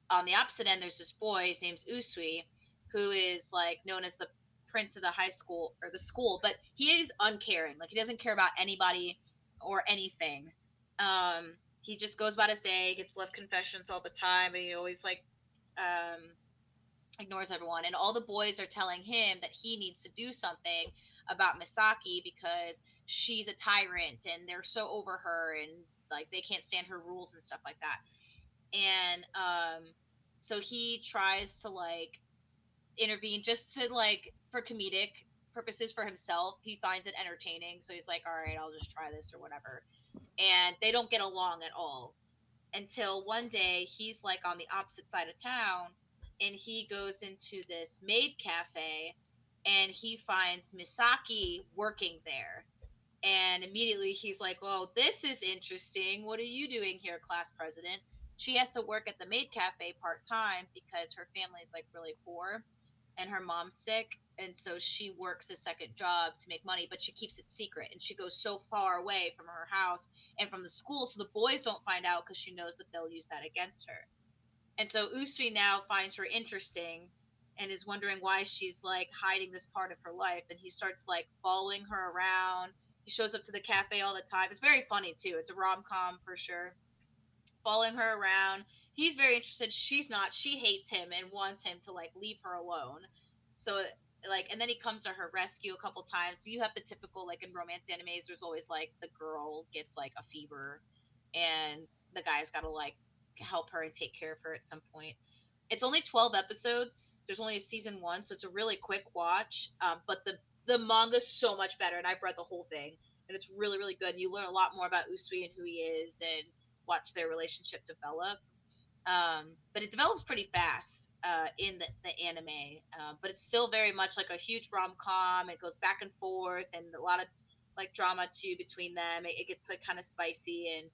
Speaker 3: on the opposite end, there's this boy, his name's Usui, who is like known as the prince of the high school, or the school, but he is uncaring. Like, he doesn't care about anybody or anything. He just goes about his day, gets left confessions all the time, and he always like ignores everyone, and all the boys are telling him that he needs to do something about Misaki because she's a tyrant and they're so over her, and like they can't stand her rules and stuff like that. And so he tries to like intervene, just to like, for comedic purposes for himself. He finds it entertaining, so he's like, all right, I'll just try this or whatever. And they don't get along at all, until one day he's like on the opposite side of town, and he goes into this maid cafe, and he finds Misaki working there. And immediately he's like, oh, this is interesting. What are you doing here, class president? She has to work at the maid cafe part-time because her family is like really poor and her mom's sick. And so she works a second job to make money, but she keeps it secret. And she goes so far away from her house and from the school, so the boys don't find out, because she knows that they'll use that against her. And so Usui now finds her interesting and is wondering why she's like hiding this part of her life. And he starts like following her around, He shows up to the cafe all the time. It's very funny too. It's a rom-com for sure. Following her around. He's very interested. She's not. She hates him and wants him to like leave her alone. So like, and then he comes to her rescue a couple times. So you have the typical, like in romance animes, there's always like the girl gets like a fever and the guy's got to like help her and take care of her at some point. It's only 12 episodes. There's only a season 1, so it's a really quick watch. But the manga's so much better, and I've read the whole thing, and it's really, really good. You learn a lot more about Usui and who he is, and watch their relationship develop. But it develops pretty fast in the anime, but it's still very much like a huge rom-com. It goes back and forth, and a lot of like drama too between them. It gets like kind of spicy, and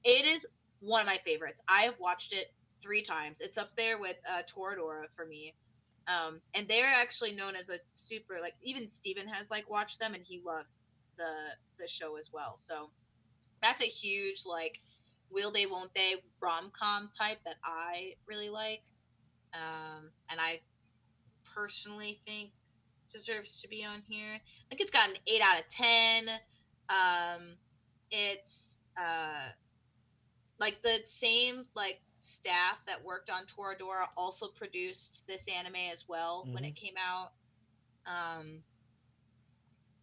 Speaker 3: it is one of my favorites. I have watched it 3 times. It's up there with Toradora for me. And they're actually known as a super, like, even Steven has like watched them and he loves the show as well. So that's a huge like will they won't they rom-com type that I really like. And I personally think deserves to be on here. Like, it's got an 8 out of 10. It's like the same like staff that worked on Toradora also produced this anime as well when it came out.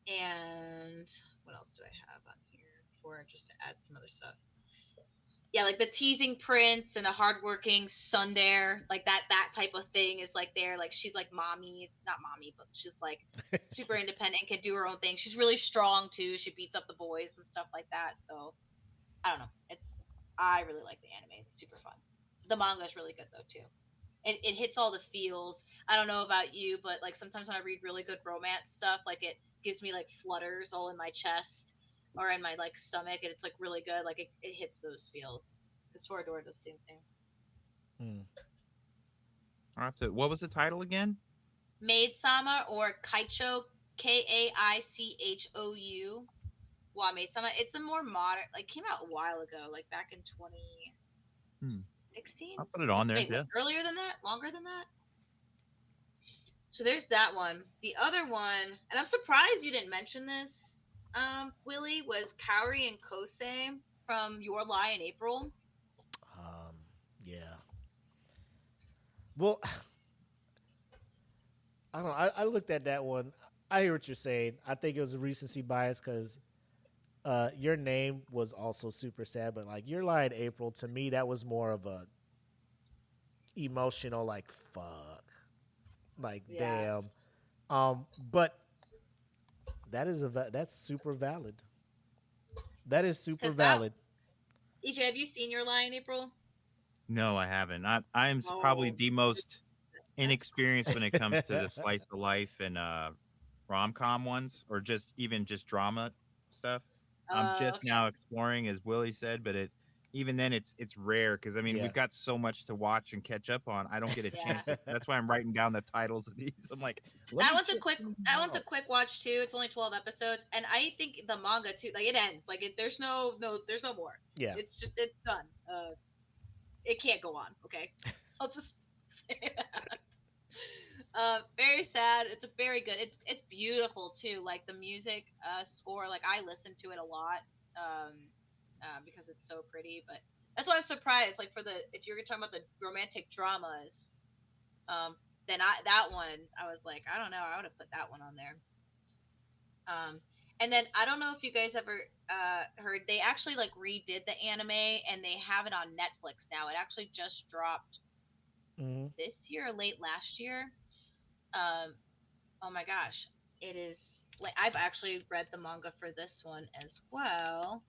Speaker 3: And what else do I have on here for just to add some other stuff? Yeah, like the teasing prince and the hardworking tsundere, like that type of thing is like there. Like, she's like mommy, not mommy, but she's like super independent, can do her own thing. She's really strong too. She beats up the boys and stuff like that. So I don't know. I really like the anime. It's super fun. The manga is really good though too. It hits all the feels. I don't know about you, but like sometimes when I read really good romance stuff, like it gives me like flutters all in my chest or in my like stomach, and it's like really good. Like it hits those feels. Because Toradora does the same thing.
Speaker 2: I'll have to, what was the title again?
Speaker 3: Maid Sama, or Kaichou, Kaichou. Wow, Maid Sama. It's a more modern, like, came out a while ago, like back in 2016.
Speaker 2: I'll put it on there.
Speaker 3: Wait,
Speaker 2: Yeah.
Speaker 3: like earlier than that? Longer than that? So there's that one. The other one, and I'm surprised you didn't mention this, Willie, was Kaori and Kosei from Your Lie in April.
Speaker 1: Yeah. Well, I don't know. I looked at that one. I hear what you're saying. I think it was a recency bias because Your Name was also super sad, but like Your Lie in April, to me, that was more of a emotional, like, fuck. Like, damn. But that's super valid. That is super valid.
Speaker 3: EJ, have you seen Your Lie in April?
Speaker 2: No, I haven't. I'm probably the most inexperienced when it comes to the slice of life and rom-com ones, or just drama stuff. I'm just now exploring, as Willie said, but even then it's rare because I mean we've got so much to watch and catch up on. I don't get a chance. That's why I'm writing down the titles of these. I'm like,
Speaker 3: that one's a quick watch too. It's only 12 episodes, and I think the manga too. Like, it ends. Like, there's no more.
Speaker 1: Yeah,
Speaker 3: it's done. It can't go on. Okay, I'll just say that. Very sad. It's a very good. It's beautiful too. Like the music score. Like, I listen to it a lot. Because it's so pretty, but that's why I was surprised. Like, if you're talking about the romantic dramas, then that one I was like, I don't know, I would have put that one on there. And then I don't know if you guys ever heard, they actually like redid the anime and they have it on Netflix now. It actually just dropped this year or late last year. Oh my gosh, it is like, I've actually read the manga for this one as well.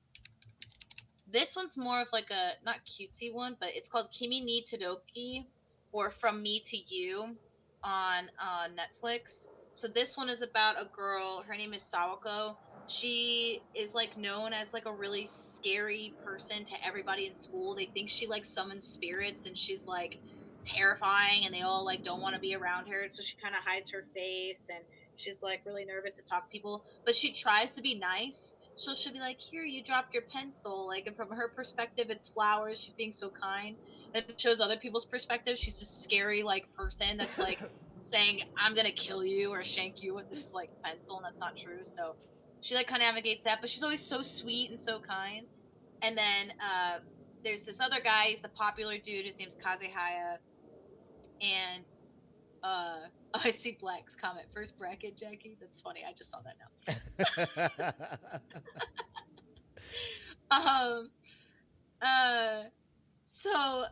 Speaker 3: This one's more of like a, not cutesy one, but it's called Kimi ni Todoki, or From Me to You, on Netflix. So this one is about a girl. Her name is Sawako. She is like known as like a really scary person to everybody in school. They think she like summons spirits, and she's like terrifying, and they all like don't want to be around her. So she kind of hides her face, and she's like really nervous to talk to people. But she tries to be nice. So she'll be like, here, you dropped your pencil. Like, and from her perspective, it's flowers. She's being so kind. And it shows other people's perspective. She's a scary, like, person that's, like, saying, I'm going to kill you or shank you with this, like, pencil. And that's not true. So She like kind of navigates that, but she's always so sweet and so kind. And then there's this other guy. He's the popular dude. His name's Kazehaya. And I see Black's comment. First bracket, Jackie. That's funny. I just saw that now. So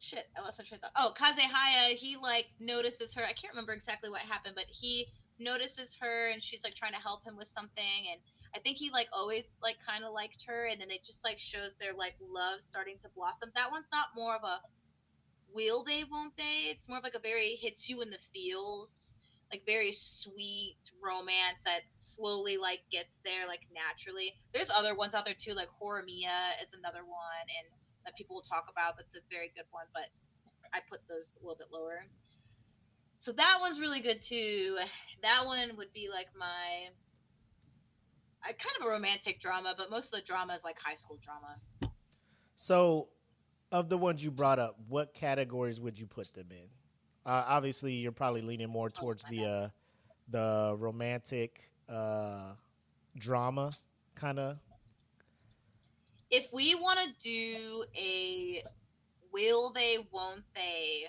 Speaker 3: shit, I lost my train of thought. Oh, Kazehaya, he like notices her. I can't remember exactly what happened, but he notices her and she's like trying to help him with something, and I think he like always like kind of liked her, and then it just like shows their like love starting to blossom. That one's not more of a will they won't they, it's more of like a very hits you in the feels, like very sweet romance that slowly like gets there like naturally. There's other ones out there too, like Horimiya is another one, and that people will talk about. That's a very good one, but I put those a little bit lower. So that one's really good too. That one would be like my kind of a romantic drama, but most of the drama is like high school drama.
Speaker 1: So, of the ones you brought up, what categories would you put them in? Obviously, you're probably leaning more towards the romantic drama kind of.
Speaker 3: If we want to do a will they, won't they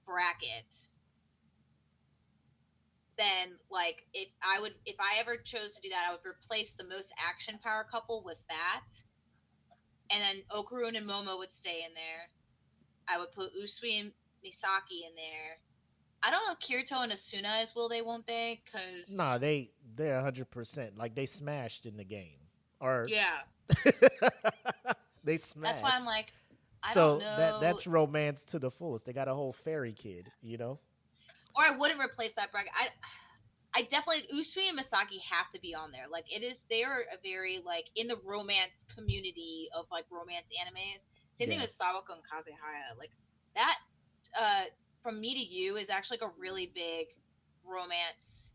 Speaker 3: bracket, then like if I ever chose to do that, I would replace the most action power couple with that, and then Okurun and Momo would stay in there. I would put Usui and Misaki in there. I don't know if Kirito and Asuna is will they, won't they? Cause
Speaker 1: Nah, they're 100%. Like they smashed in the game, or
Speaker 3: yeah,
Speaker 1: they smashed.
Speaker 3: that's why I'm like, I
Speaker 1: so
Speaker 3: don't know.
Speaker 1: that's romance to the fullest. They got a whole fairy kid, you know.
Speaker 3: Or I wouldn't replace that bracket. I definitely, Usui and Misaki have to be on there. Like they are a very like in the romance community of like romance animes. Same thing with Sawako and Kazehaya. Like that From Me to You is actually like a really big romance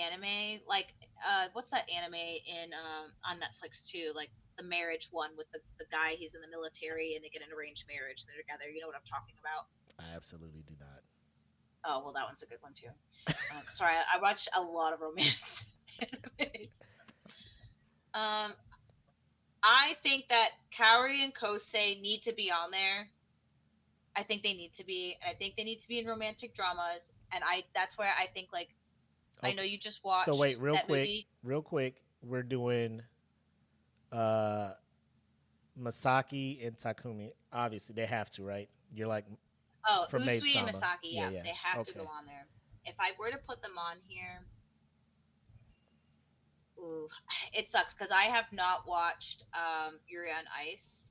Speaker 3: anime. Like what's that anime in on Netflix too? Like the marriage one with the guy, he's in the military and they get an arranged marriage and they're together. You know what I'm talking about?
Speaker 1: I absolutely do not.
Speaker 3: Oh, well, that one's a good one, too. Sorry, I watch a lot of romance animes. I think that Kaori and Kosei need to be on there. I think they need to be. And I think they need to be in romantic dramas. And that's where I think, like, okay. I know you just watched
Speaker 1: So wait, real quick. We're doing Masaki and Takumi. Obviously, they have to, right? You're like...
Speaker 3: Oh, Usui and Misaki, yeah, they have to go on there. If I were to put them on here, ooh, it sucks because I have not watched Yuri on Ice.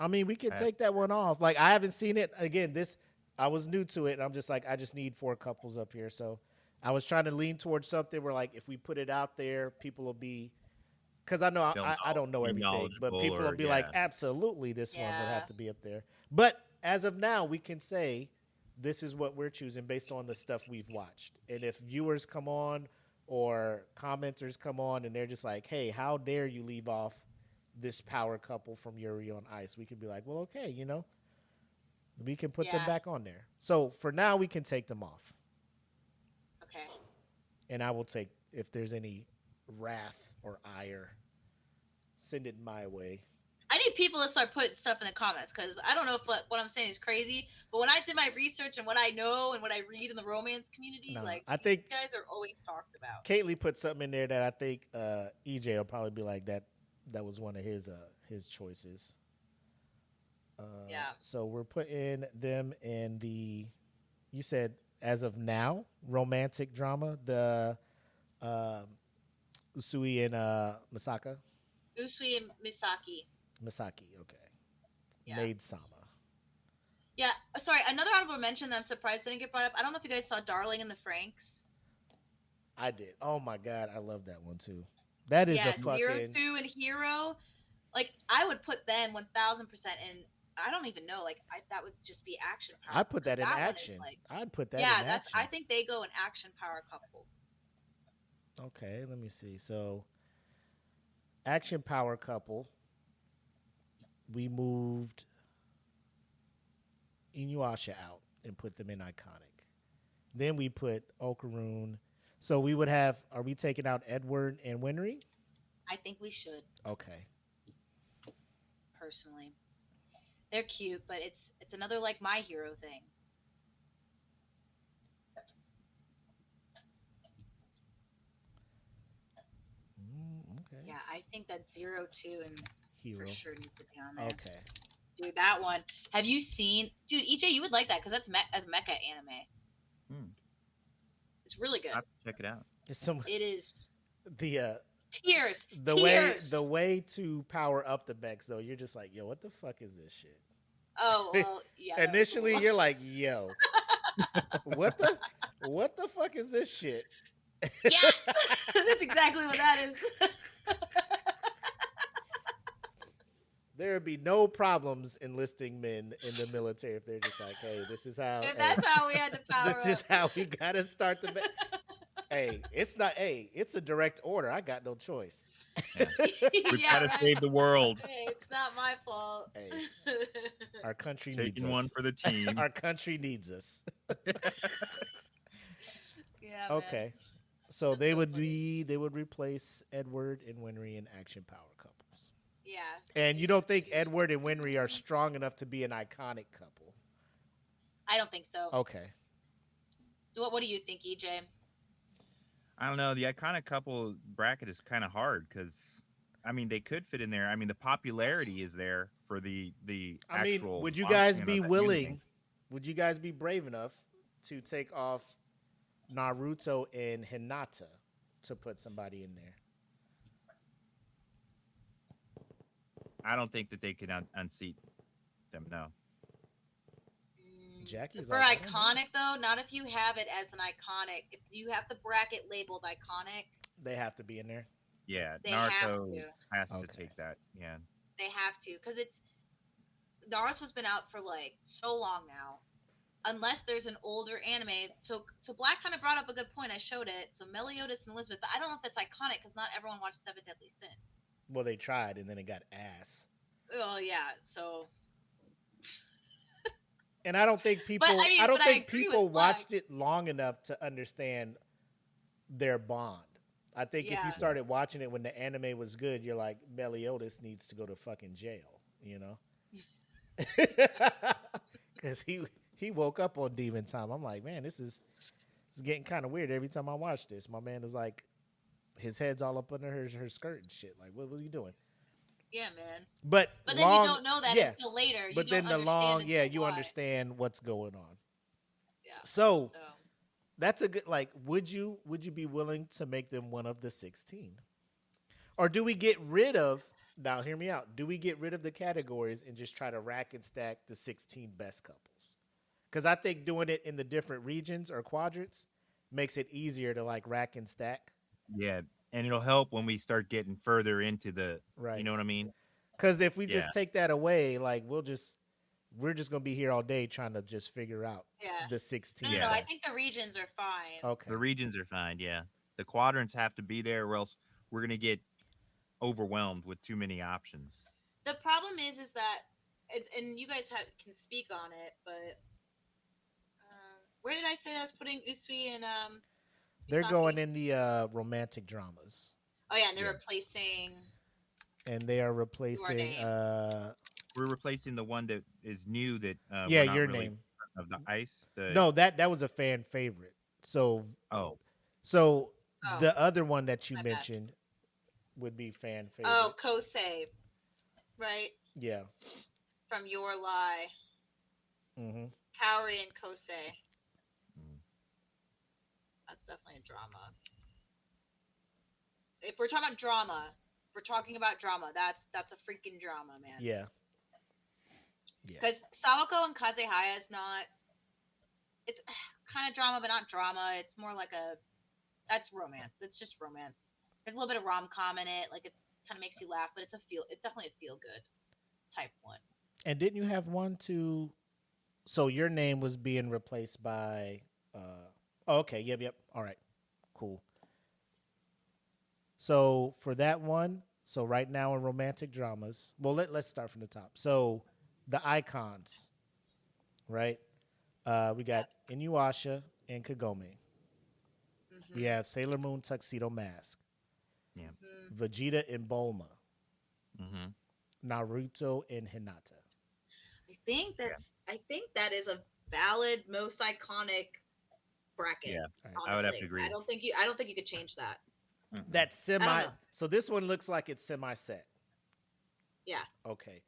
Speaker 1: I mean, we can take that one off. Like, I haven't seen it. Again, I was new to it, and I'm just like, I just need 4 couples up here. So I was trying to lean towards something where, like, if we put it out there, people will be... Because I know I don't know everything, but people will be like, absolutely, this one would have to be up there. But... as of now, we can say this is what we're choosing based on the stuff we've watched. And if viewers come on or commenters come on and they're just like, hey, how dare you leave off this power couple from Yuri on Ice? We can be like, well, okay, you know, we can put them back on there. So for now, we can take them off.
Speaker 3: Okay.
Speaker 1: And I will take, if there's any wrath or ire, send it my way.
Speaker 3: I need people to start putting stuff in the comments because I don't know if what I'm saying is crazy, but when I did my research and what I know and what I read in the romance community, I think these guys are always talked about.
Speaker 1: Kately put something in there that I think EJ will probably be like that was one of his choices. Yeah. So we're putting them in the, you said as of now, romantic drama, the Usui and Misaka.
Speaker 3: Usui and Misaki.
Speaker 1: Misaki, okay.
Speaker 3: Yeah.
Speaker 1: Maid Sama.
Speaker 3: Yeah, sorry, another honorable mention that I'm surprised didn't get brought up. I don't know if you guys saw Darling in the Franxx.
Speaker 1: I did. Oh my god, I love that one too. That is a fucking...
Speaker 3: Zero, Two, and Hero. Like, I would put them 1000% in... I don't even know. Like, that would just be action power.
Speaker 1: I'd put that in action. I'd put that in action.
Speaker 3: I think they go an action power couple.
Speaker 1: Okay, let me see. So, action power couple... we moved Inuyasha out and put them in iconic. Then we put Okaroon. So we would have. Are we taking out Edward and Winry?
Speaker 3: I think we should.
Speaker 1: Okay.
Speaker 3: Personally, they're cute, but it's another like My Hero thing.
Speaker 1: Okay.
Speaker 3: Yeah, I think that 02 and
Speaker 1: Hero.
Speaker 3: for sure needs to be on there.
Speaker 1: Okay.
Speaker 3: Dude, that one. Have you seen? Dude, EJ, you would like that because that's as mecha anime. It's really good.
Speaker 2: I have to check it out.
Speaker 3: It is
Speaker 1: the
Speaker 3: tears.
Speaker 1: The way to power up the mechs though, you're just like, yo, what the fuck is this shit?
Speaker 3: Oh, well, yeah.
Speaker 1: Initially, you're like, yo, what the fuck is this shit?
Speaker 3: Yeah, that's exactly what that is.
Speaker 1: There would be no problems enlisting men in the military if they're just like, hey, this is how.
Speaker 3: That's how we had to power
Speaker 1: This is how we gotta start the. Hey, it's not. Hey, it's a direct order. I got no choice.
Speaker 2: Yeah. We've got to save the world.
Speaker 3: Hey, it's not my fault.
Speaker 1: Hey, our country needs
Speaker 2: Taking
Speaker 1: us.
Speaker 2: one for the team.
Speaker 1: Our country needs us.
Speaker 3: Yeah.
Speaker 1: Okay,
Speaker 3: Man.
Speaker 1: so they would replace Edward and Winry in action power couples.
Speaker 3: Yeah.
Speaker 1: And you don't think Edward and Winry are strong enough to be an iconic couple?
Speaker 3: I don't think so.
Speaker 1: Okay.
Speaker 3: What do you think, EJ?
Speaker 2: I don't know. The iconic couple bracket is kind of hard because, I mean, they could fit in there. I mean, the popularity is there for the actual.
Speaker 1: Would you guys
Speaker 2: function
Speaker 1: be
Speaker 2: of that
Speaker 1: willing?
Speaker 2: music.
Speaker 1: Would you guys be brave enough to take off Naruto and Hinata to put somebody in there?
Speaker 2: I don't think that they can unseat them. No.
Speaker 1: Jackie's
Speaker 3: For
Speaker 1: like,
Speaker 3: iconic though, not if you have it as an iconic. If you have the bracket labeled iconic,
Speaker 1: they have to be in there.
Speaker 2: Yeah,
Speaker 3: They have
Speaker 2: Naruto
Speaker 3: to.
Speaker 2: has to
Speaker 1: Okay.
Speaker 2: take that. Yeah.
Speaker 3: they have to because Naruto's been out for like so long now. Unless there's an older anime, so Black kind of brought up a good point. I showed it. So Meliodas and Elizabeth, but I don't know if that's iconic because not everyone watched Seven Deadly Sins.
Speaker 1: Well, they tried and then it got ass.
Speaker 3: Oh yeah, so.
Speaker 1: And I don't think people.
Speaker 3: But, I mean,
Speaker 1: I don't
Speaker 3: but I
Speaker 1: think
Speaker 3: agree
Speaker 1: people
Speaker 3: with Black.
Speaker 1: watched it long enough to understand their bond. I think if
Speaker 3: Yeah.
Speaker 1: you started watching it when the anime was good, you're like, Meliodas needs to go to fucking jail, you know? Because he woke up on Demon Time. I'm like, man, this is getting kind of weird every time I watch this. My man is like, his head's all up under her skirt and shit. Like, what are you doing?
Speaker 3: Yeah, man.
Speaker 1: But
Speaker 3: then
Speaker 1: long,
Speaker 3: you don't know that
Speaker 1: yeah,
Speaker 3: until later.
Speaker 1: but
Speaker 3: you
Speaker 1: then
Speaker 3: don't
Speaker 1: the
Speaker 3: understand
Speaker 1: long,
Speaker 3: until
Speaker 1: yeah, you
Speaker 3: why.
Speaker 1: understand what's going on.
Speaker 3: Yeah.
Speaker 1: So that's a good. Like, would you be willing to make them one of the 16, or do we get rid of? Now, hear me out. Do we get rid of the categories and just try to rack and stack the 16 best couples? Because I think doing it in the different regions or quadrants makes it easier to like rack and stack.
Speaker 2: Yeah, and it'll help when we start getting further into the.
Speaker 1: Right.
Speaker 2: You know what I mean?
Speaker 1: Because if we just
Speaker 2: Yeah.
Speaker 1: take that away, like we're just gonna be here all day trying to just figure out
Speaker 3: Yeah.
Speaker 1: the 16.
Speaker 3: No,
Speaker 2: Yeah.
Speaker 3: I think the regions are fine.
Speaker 1: Okay.
Speaker 2: The regions are fine. Yeah, the quadrants have to be there, or else we're gonna get overwhelmed with too many options.
Speaker 3: The problem is that, and you guys can speak on it, but where did I say I was putting Usui and
Speaker 1: They're
Speaker 3: Usagi?
Speaker 1: going in the romantic dramas,
Speaker 3: Oh yeah, and they're
Speaker 2: Yeah.
Speaker 3: replacing.
Speaker 1: and they are replacing.
Speaker 3: Name.
Speaker 2: We're replacing the one that is new that.
Speaker 1: Yeah,
Speaker 2: we're not
Speaker 1: your
Speaker 2: really
Speaker 1: name.
Speaker 2: of the ice. The,
Speaker 1: No, that was a fan favorite. So
Speaker 2: Oh,
Speaker 3: Oh,
Speaker 1: the other one that you
Speaker 3: my bad.
Speaker 1: mentioned would be fan favorite.
Speaker 3: Oh, Kosei, right?
Speaker 1: Yeah.
Speaker 3: From Your Lie,
Speaker 1: Mm-hmm.
Speaker 3: Kaori and Kosei.
Speaker 2: Mm.
Speaker 3: That's definitely a drama. If we're talking about drama, That's a freaking drama, man.
Speaker 1: Yeah.
Speaker 3: Because Sawako and Kazehaya is not. It's kind of drama, but not drama. It's more like that's romance. It's just romance. There's a little bit of rom-com in it. Like it's kind of makes you laugh, but it's definitely a feel-good type one.
Speaker 1: And didn't you have one to? So your name was being replaced by. Okay. Yep. All right. Cool. So for that one, so right now in romantic dramas, well, let's start from the top. So the icons, right? We got Inuyasha and Kagome.
Speaker 3: Mm-hmm.
Speaker 1: We have Sailor Moon Tuxedo Mask.
Speaker 2: Yeah.
Speaker 3: Mm-hmm.
Speaker 1: Vegeta and Bulma.
Speaker 2: Mm-hmm.
Speaker 1: Naruto and Hinata.
Speaker 3: I think that is a valid, most iconic bracket.
Speaker 2: Yeah,
Speaker 3: honestly.
Speaker 2: I would have to agree.
Speaker 3: I don't think you could change that.
Speaker 1: That's
Speaker 3: I don't
Speaker 1: semi.
Speaker 3: know.
Speaker 1: So this one looks like it's semi set.
Speaker 3: Yeah.
Speaker 1: Okay.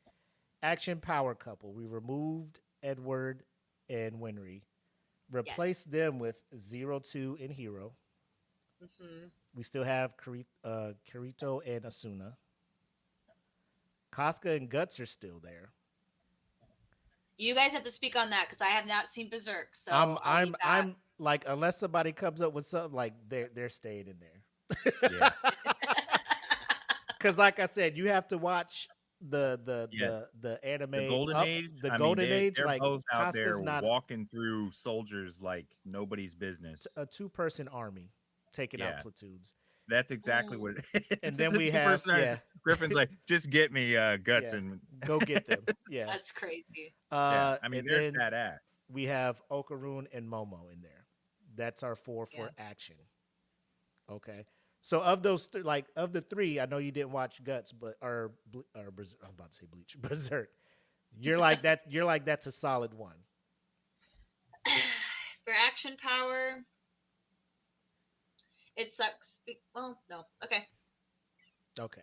Speaker 1: Action power couple. We removed Edward and Winry. Replaced them with 02 and Hero.
Speaker 3: Mm-hmm.
Speaker 1: We still have Kirito and Asuna. Casca and Guts are still there.
Speaker 3: You guys have to speak on that because I have not seen Berserk. So
Speaker 1: I'm like, unless somebody comes up with something, like they're staying in there.
Speaker 2: Yeah.
Speaker 1: Because like I said, you have to watch the anime,
Speaker 2: The Golden Age.
Speaker 1: The Golden Age,
Speaker 2: they're
Speaker 1: like
Speaker 2: both out
Speaker 1: Casca's
Speaker 2: there
Speaker 1: not
Speaker 2: walking through soldiers like nobody's business.
Speaker 1: a 2-person army taking out platoons.
Speaker 2: That's exactly what it is.
Speaker 1: And then we have
Speaker 2: Griffin's like, just get me Guts and
Speaker 1: go get them. Yeah,
Speaker 3: that's crazy.
Speaker 2: I mean, they're badass.
Speaker 1: We have Okaroon and Momo in there. That's our 4 for action. Okay. So of those, of the 3, I know you didn't watch Guts, but or Berserk, I'm about to say Bleach, Berserk. You're like that. You're like that's a solid one.
Speaker 3: For action power, it sucks. Well, no. Okay.
Speaker 1: Okay.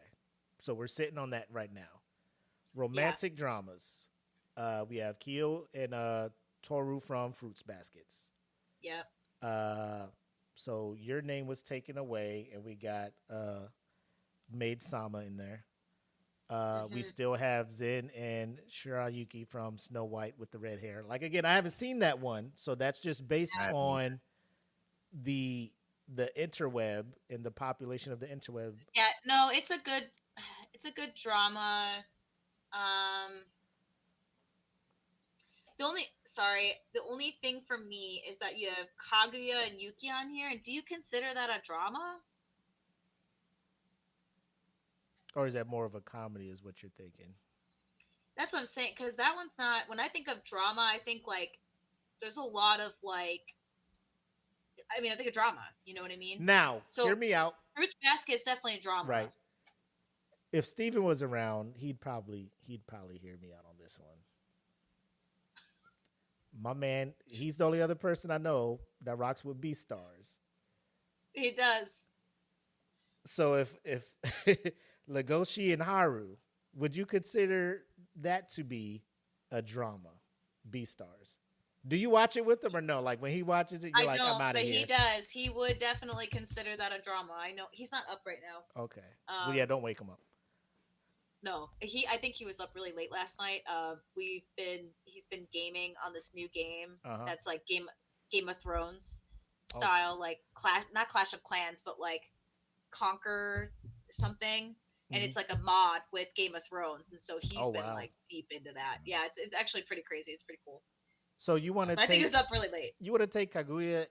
Speaker 1: So we're sitting on that right now. Romantic dramas. We have Kyo and Toru from Fruits Baskets.
Speaker 3: Yep.
Speaker 1: So your name was taken away, and we got Maid Sama in there. We still have Zen and Shirayuki from Snow White with the red hair. Like, again, I haven't seen that one, so that's just based on the interweb and the population of the interweb.
Speaker 3: Yeah, no, it's a good drama. The only thing for me is that you have Kaguya and Yuki on here, and do you consider that a drama?
Speaker 1: Or is that more of a comedy, is what you're thinking?
Speaker 3: That's what I'm saying, because that one's not. When I think of drama, I think like there's a lot of like. I mean, I think of drama. You know what I mean?
Speaker 1: Now, hear me out.
Speaker 3: Fruits Basket is definitely a drama,
Speaker 1: right? If Steven was around, he'd probably hear me out on this one. My man, he's the only other person I know that rocks with Beastars.
Speaker 3: He does.
Speaker 1: So if Legoshi and Haru, would you consider that to be a drama, Beastars? Do you watch it with him or no? Like when he watches it, you're I'm out of here.
Speaker 3: He does. He would definitely consider that a drama. I know he's not up right now.
Speaker 1: Okay. Well, yeah, don't wake him up.
Speaker 3: No, I think he was up really late last night. He's been gaming on this new game that's like Game of Thrones style, like not Clash of Clans, but like Conquer something, and it's like a mod with Game of Thrones, and so he's been like deep into that. Yeah, it's actually pretty crazy. It's pretty cool.
Speaker 1: So you want to? I
Speaker 3: think he was up really late.
Speaker 1: You want to take Kaguya?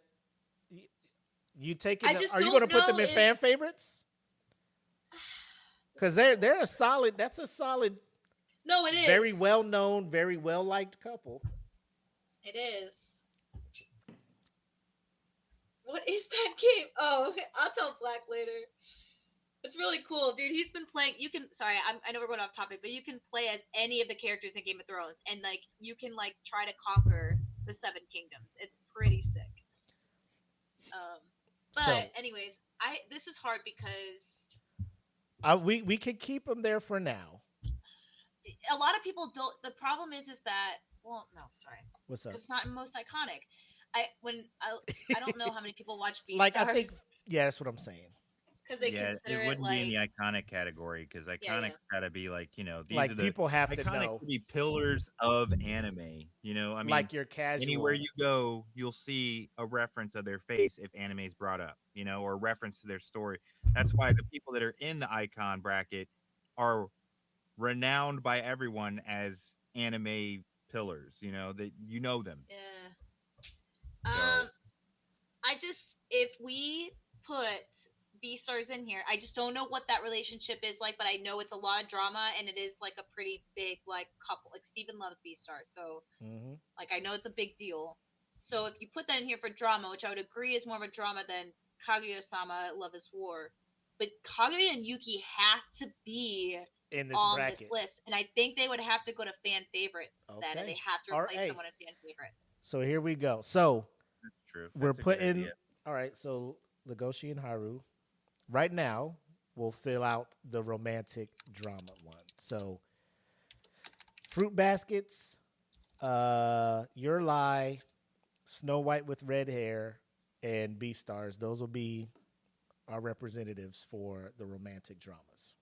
Speaker 1: You take it? Are you going to put them in fan favorites? Because they're a solid. That's a solid.
Speaker 3: No, it is
Speaker 1: very well known, very well liked couple.
Speaker 3: It is. What is that game? Oh, I'll tell Black later. It's really cool, dude. He's been playing. I know we're going off topic, but you can play as any of the characters in Game of Thrones, and like you can like try to conquer the 7 kingdoms. It's pretty sick. Anyways, this is hard because
Speaker 1: we could keep them there for now.
Speaker 3: A lot of people don't. The problem is that
Speaker 1: What's up?
Speaker 3: It's not most iconic. I don't know how many people watch Beastars.
Speaker 1: Like I think, yeah, that's what I'm saying.
Speaker 3: Because they consider
Speaker 2: it wouldn't
Speaker 3: like,
Speaker 2: be in the iconic category because iconic's got to be like these
Speaker 1: like
Speaker 2: are the
Speaker 1: people have to
Speaker 2: iconic
Speaker 1: know
Speaker 2: to be pillars of anime. I mean,
Speaker 1: like your casual.
Speaker 2: Anywhere you go, you'll see a reference of their face if anime is brought up, or a reference to their story. That's why the people that are in the icon bracket are renowned by everyone as anime pillars. That them.
Speaker 3: Yeah. If we put Beastars in here, I just don't know what that relationship is like, but I know it's a lot of drama and it is like a pretty big like couple. Like Steven loves Beastars, so like I know it's a big deal. So if you put that in here for drama, which I would agree is more of a drama than Kaguya-sama, Love is War, but Kaguya and Yuki have to be
Speaker 1: in this
Speaker 3: on
Speaker 1: bracket.
Speaker 3: this list, and I think they would have to go to fan favorites then, and they have to replace someone in fan favorites.
Speaker 1: So here we go. So
Speaker 2: That's true.
Speaker 1: we're putting. All right. So Legoshi and Haru, right now, will fill out the romantic drama one. So Fruit Baskets, Your Lie, Snow White with Red Hair, and Beastars. Those will be our representatives for the romantic dramas.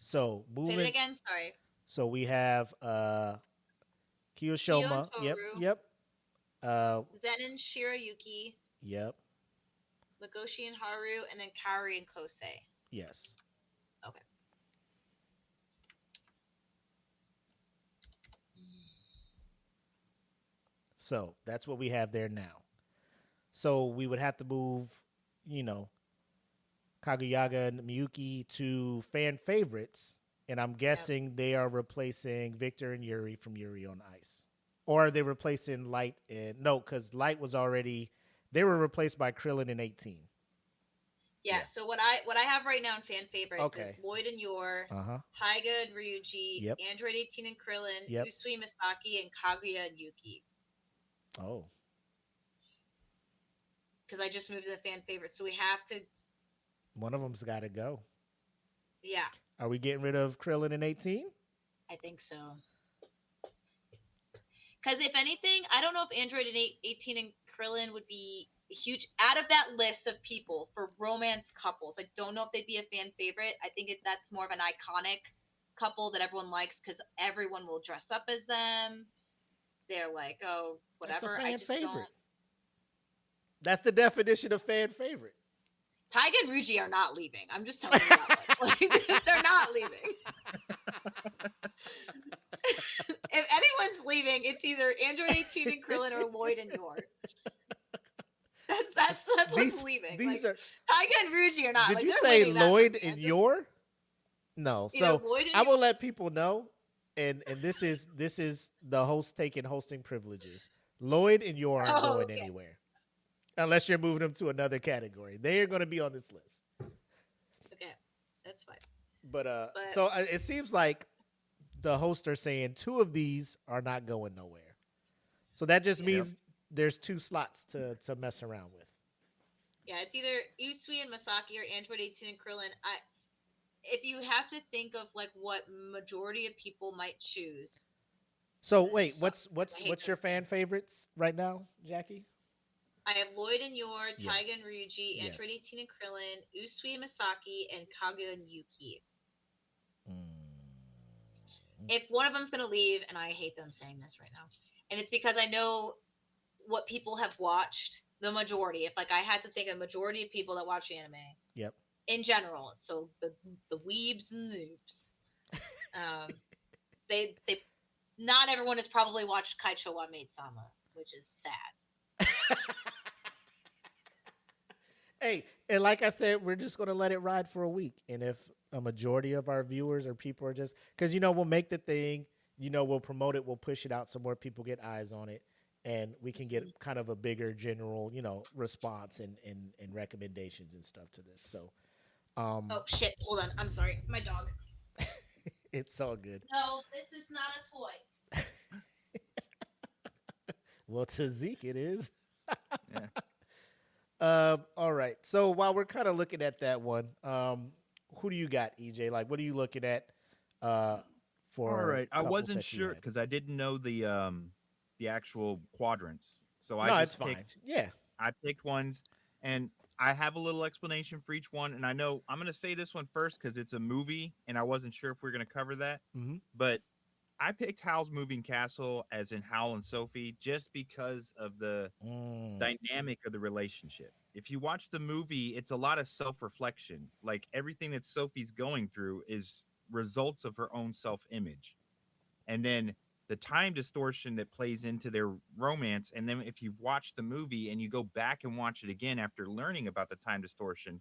Speaker 1: So moving.
Speaker 3: Say that again. Sorry.
Speaker 1: So we have Kiyoshima. Yep.
Speaker 3: Zen and Shirayuki.
Speaker 1: Yep.
Speaker 3: Legoshi and Haru, and then Kaori and Kosei.
Speaker 1: Yes.
Speaker 3: Okay.
Speaker 1: So that's what we have there now. So we would have to move, Kaguyaga and Miyuki to fan favorites, and I'm guessing they are replacing Victor and Yuri from Yuri on Ice. Or are they replacing Light and... No, because Light was already... They were replaced by Krillin in 18.
Speaker 3: Yeah, so what I have right now in fan favorites is Lloyd and Yor, Taiga and Ryuji, Android 18 and Krillin, Usui Misaki, and Kaguya and Yuki.
Speaker 1: Oh.
Speaker 3: Because I just moved to the fan favorites, so we have to...
Speaker 1: One of them's got to go.
Speaker 3: Yeah.
Speaker 1: Are we getting rid of Krillin in 18?
Speaker 3: I think so. Because if anything, I don't know if Android and 18 and Krillin would be huge out of that list of people for romance couples. I don't know if they'd be a fan favorite. I think that's more of an iconic couple that everyone likes because everyone will dress up as them. They're like, oh, whatever.
Speaker 1: That's a fan
Speaker 3: I just
Speaker 1: favorite.
Speaker 3: don't.
Speaker 1: That's the definition of fan favorite.
Speaker 3: Taiga and Ryuji are not leaving. I'm just telling you that. Like, they're not leaving. If anyone's leaving, it's either Android 18 and Krillin or Lloyd and Yor. That's what's leaving.
Speaker 1: These
Speaker 3: are Taiga and Ryuji are not.
Speaker 1: Did you say Lloyd and Yor? No. So I will let people know, and this is the host taking hosting privileges. Lloyd and Yor aren't going anywhere. Unless you're moving them to another category. They are going to be on this list.
Speaker 3: Okay. That's fine.
Speaker 1: But so it seems like the hosts are saying two of these are not going nowhere. So that just means there's two slots to mess around with.
Speaker 3: Yeah, it's either Usui and Masaki or Android 18 and Krillin. If you have to think of like what majority of people might choose.
Speaker 1: So wait, what's your fan favorites right now, Jackie?
Speaker 3: I have Lloyd and Yor, Taiga and Ryuji, Android 18 and Krillin, Usui and Masaki, and Kaguya and Yuki. If one of them's going to leave, and I hate them saying this right now, and it's because I know what people have watched, the majority. If like I had to think of the majority of people that watch anime.
Speaker 1: Yep. In
Speaker 3: general, so the weebs and noobs. They not everyone has probably watched Kaicho wa Maid-sama, which is sad.
Speaker 1: Hey, and like I said, we're just going to let it ride for a week. And if a majority of our viewers or people are just, because, we'll make the thing, we'll promote it, we'll push it out so more people get eyes on it. And we can get kind of a bigger general, response and recommendations and stuff to this. So,
Speaker 3: oh, shit. Hold on. I'm sorry. My dog.
Speaker 1: It's all good.
Speaker 3: No, this is not a toy.
Speaker 1: Well, to Zeke, it is.
Speaker 2: Yeah.
Speaker 1: All right. So while we're kind of looking at that one, who do you got, EJ? Like, what are you looking at? For
Speaker 2: all right, I wasn't sure because I didn't know the actual quadrants. So
Speaker 1: it's fine. Yeah,
Speaker 2: I picked ones, and I have a little explanation for each one. And I know I'm going to say this one first because it's a movie, and I wasn't sure if we are going to cover that.
Speaker 1: Mm-hmm.
Speaker 2: But I picked Howl's Moving Castle as in Howl and Sophie just because of the dynamic of the relationship. If you watch the movie, it's a lot of self-reflection. Like everything that Sophie's going through is results of her own self-image. And then the time distortion that plays into their romance. And then if you've watched the movie and you go back and watch it again after learning about the time distortion,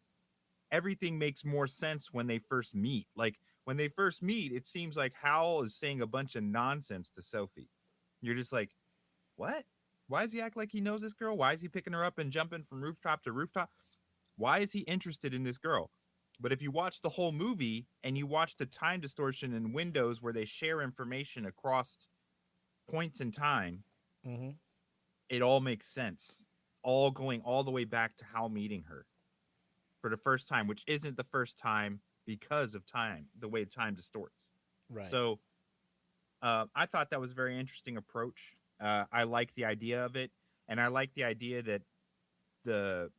Speaker 2: everything makes more sense when they first meet. Like when they first meet, it seems like Howl is saying a bunch of nonsense to Sophie. You're just like, what? Why does he act like he knows this girl? Why is he picking her up and jumping from rooftop to rooftop? Why is he interested in this girl? But if you watch the whole movie and you watch the time distortion and windows where they share information across points in time, it all makes sense. All going all the way back to Hal meeting her for the first time, which isn't the first time because of time, the way time distorts.
Speaker 1: Right.
Speaker 2: So I thought that was a very interesting approach. I like the idea of it. And I like the idea that the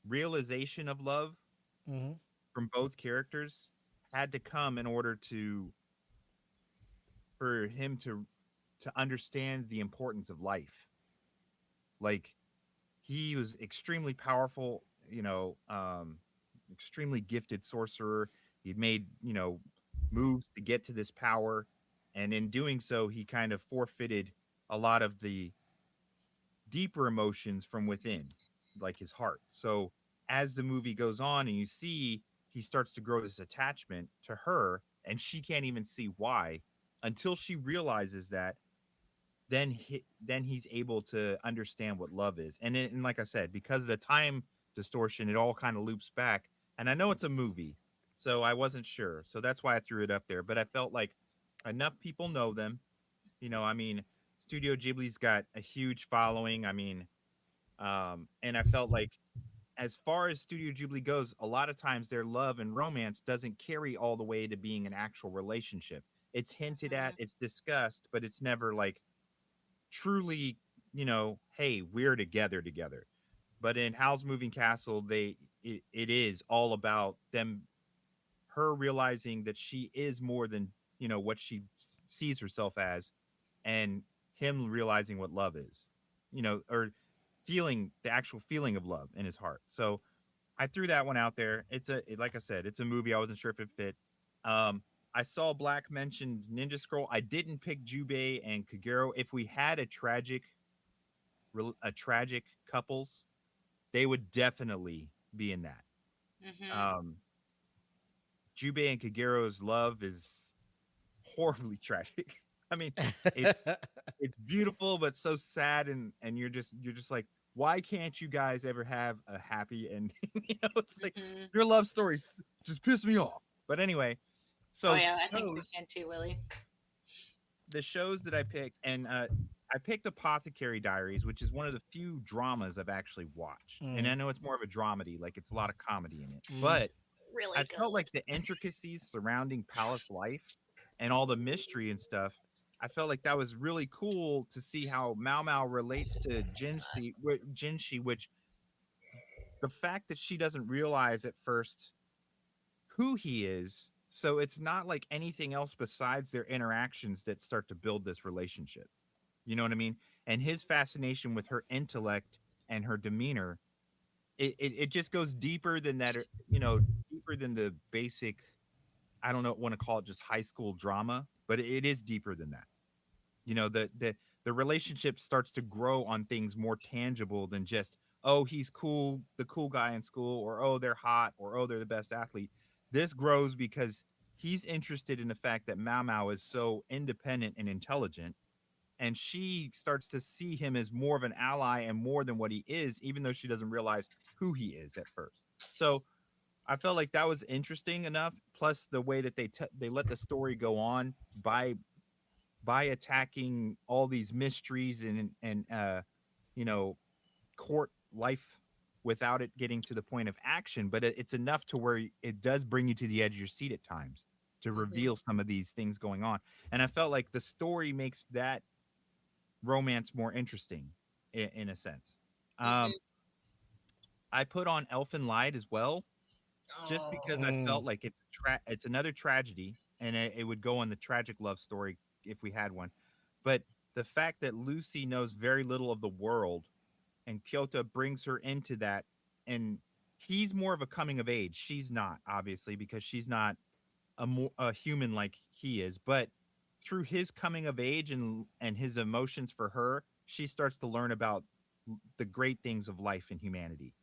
Speaker 2: realization of love from both characters had to come in order for him to understand the importance of life. Like, he was extremely powerful, extremely gifted sorcerer. He'd made, moves to get to this power. And in doing so, he kind of forfeited a lot of the deeper emotions from within, like his heart. So as the movie goes on and you see he starts to grow this attachment to her, and she can't even see why until she realizes that, then he's able to understand what love is. And like I said, because of the time distortion, it all kind of loops back. And I know it's a movie, so I wasn't sure. So that's why I threw it up there. But I felt like enough people know them. Studio Ghibli's got a huge following. And I felt like as far as Studio Ghibli goes, a lot of times their love and romance doesn't carry all the way to being an actual relationship. It's hinted at, it's discussed, but it's never like truly, hey, we're together. But in Howl's Moving Castle, it is all about her realizing that she is more than, what she sees herself as, and him realizing what love is, or feeling the actual feeling of love in his heart. So I threw that one out there. Like I said, it's a movie. I wasn't sure if it fit. I saw Black mentioned Ninja Scroll. I didn't pick Jubei and Kagero. If we had a tragic couples, they would definitely be in that. Jubei and Kagero's love is horribly tragic. It's beautiful, but so sad, and you're just like, why can't you guys ever have a happy ending? It's like your love stories just piss me off. But anyway, so
Speaker 3: I think we can too, Willie.
Speaker 2: The shows that I picked, and I picked Apothecary Diaries, which is one of the few dramas I've actually watched. And I know it's more of a dramedy, like it's a lot of comedy in it. But
Speaker 3: really
Speaker 2: I felt like the intricacies surrounding palace life and all the mystery and stuff, I felt like that was really cool to see how Mao Mao relates to Jinshi, which the fact that she doesn't realize at first who he is. So it's not like anything else besides their interactions that start to build this relationship. You know what I mean? And his fascination with her intellect and her demeanor, it just goes deeper than that, deeper than the basic, I don't know, want to call it just high school drama, but it is deeper than that. The relationship starts to grow on things more tangible than just, oh, he's cool, the cool guy in school, or oh, they're hot, or oh, they're the best athlete. This grows because he's interested in the fact that Mao Mao is so independent and intelligent, and she starts to see him as more of an ally and more than what he is, even though she doesn't realize who he is at first. So I felt like that was interesting enough. Plus the way that they let the story go on by attacking all these mysteries and court life without it getting to the point of action. But it's enough to where it does bring you to the edge of your seat at times to reveal some of these things going on. And I felt like the story makes that romance more interesting in a sense. I put on Elfin Lied as well, just because I felt like it's another tragedy, and it would go on the tragic love story if we had one. But the fact that Lucy knows very little of the world, and Kyoto brings her into that, and he's more of a coming of age. She's not, obviously, because she's not a human like he is. But through his coming of age and his emotions for her, she starts to learn about the great things of life and humanity.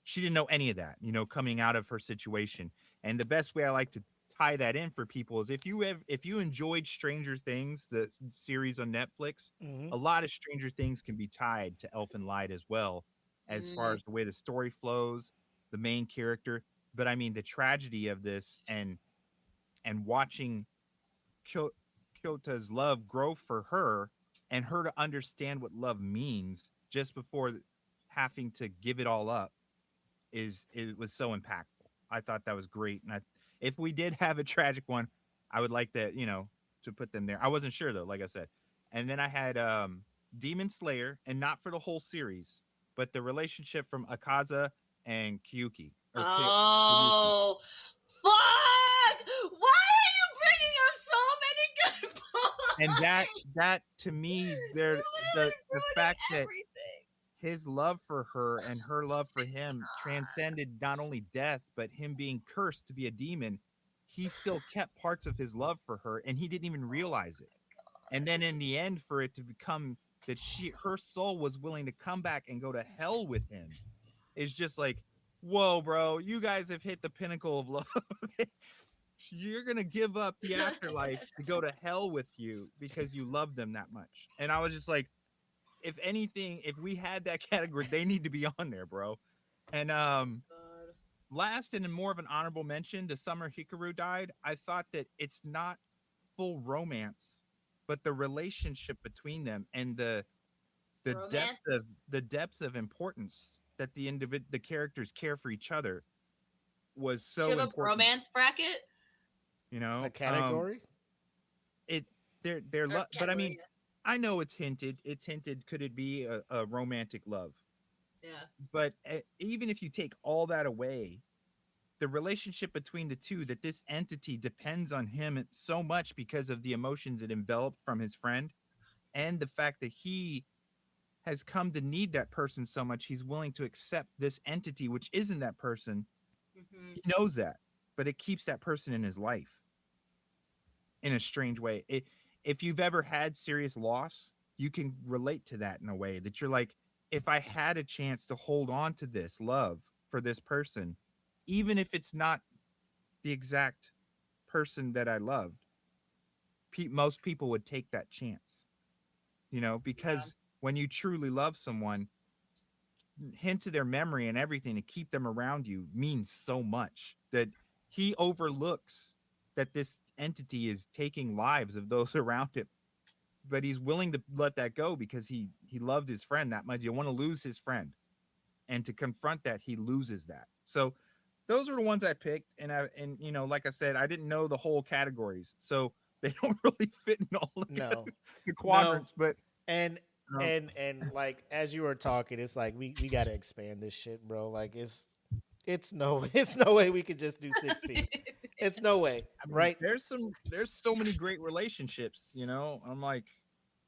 Speaker 2: She didn't know any of that, coming out of her situation. And the best way I like to tie that in for people is if you enjoyed Stranger Things, the series on Netflix, a lot of Stranger Things can be tied to Elfen Light as well, as far as the way the story flows, the main character. But I mean, the tragedy of this and watching Kyota's love grow for her and her to understand what love means just before having to give it all up it was so impactful. I thought that was great. And if we did have a tragic one, I would like that, to put them there. I wasn't sure though, like I said. And then I had Demon Slayer, and not for the whole series, but the relationship from Akaza and Kyuki.
Speaker 3: Oh, fuck! Why are you bringing up so many good points?
Speaker 2: And that to me, the fact that his love for her and her love for him transcended not only death, but him being cursed to be a demon. He still kept parts of his love for her, and he didn't even realize it. And then in the end, for it to become that her soul was willing to come back and go to hell with him, is just like, whoa, bro, you guys have hit the pinnacle of love. You're gonna give up the afterlife to go to hell with you because you love them that much. And I was just like, if anything, if we had that category, they need to be on there, bro. And last and more of an honorable mention, the summer Hikaru died. I thought that it's not full romance, but the relationship between them and the depth of importance that the characters care for each other was so important.
Speaker 3: A romance bracket?
Speaker 1: A category?
Speaker 2: But I mean, I know it's hinted. Could it be a romantic love?
Speaker 3: Yeah.
Speaker 2: But even if you take all that away, the relationship between the two, that this entity depends on him so much because of the emotions it enveloped from his friend, and the fact that he has come to need that person so much, he's willing to accept this entity, which isn't that person. He knows that, but it keeps that person in his life in a strange way. If you've ever had serious loss, you can relate to that in a way that you're like, if I had a chance to hold on to this love for this person, even if it's not the exact person that I loved, most people would take that chance, because when you truly love someone, hints of their memory and everything to keep them around you means so much that he overlooks that this entity is taking lives of those around him, but he's willing to let that go because he loved his friend that much. You want to lose his friend, and to confront that, he loses that. So those are the ones I picked, and like I said, I didn't know the whole categories, so they don't really fit in all of the quadrants. But
Speaker 1: and like as you were talking, it's like we got to expand this shit, bro. Like it's no way we could just do 16. It's no way, right?
Speaker 2: There's so many great relationships, I'm like,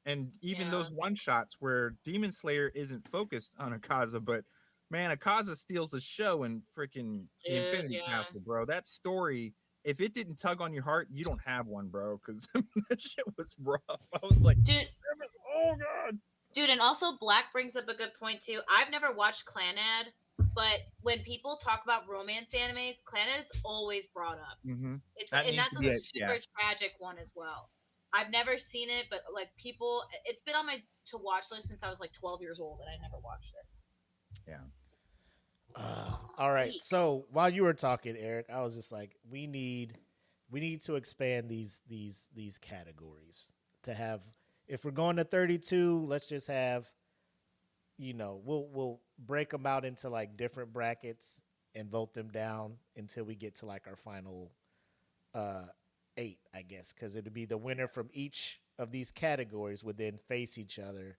Speaker 2: and even those one shots where Demon Slayer isn't focused on Akaza, but man, Akaza steals the show in freaking the Infinity Castle, bro. That story, if it didn't tug on your heart, you don't have one, bro. Because that shit was rough. I was like,
Speaker 3: dude,
Speaker 2: oh god.
Speaker 3: Dude, and also Black brings up a good point too. I've never watched Clanad, but when people talk about romance animes, Clanad is always brought up.
Speaker 2: Mm-hmm.
Speaker 3: That's a super tragic one as well. I've never seen it, but like people, it's been on my to watch list since I was like 12 years old, and I never watched it.
Speaker 2: Yeah.
Speaker 1: All right. So while you were talking, Eric, I was just like, we need to expand these categories to have. If we're going to 32, let's just have, we'll break them out into like different brackets and vote them down until we get to like our final 8, I guess, because it'll be the winner from each of these categories would then face each other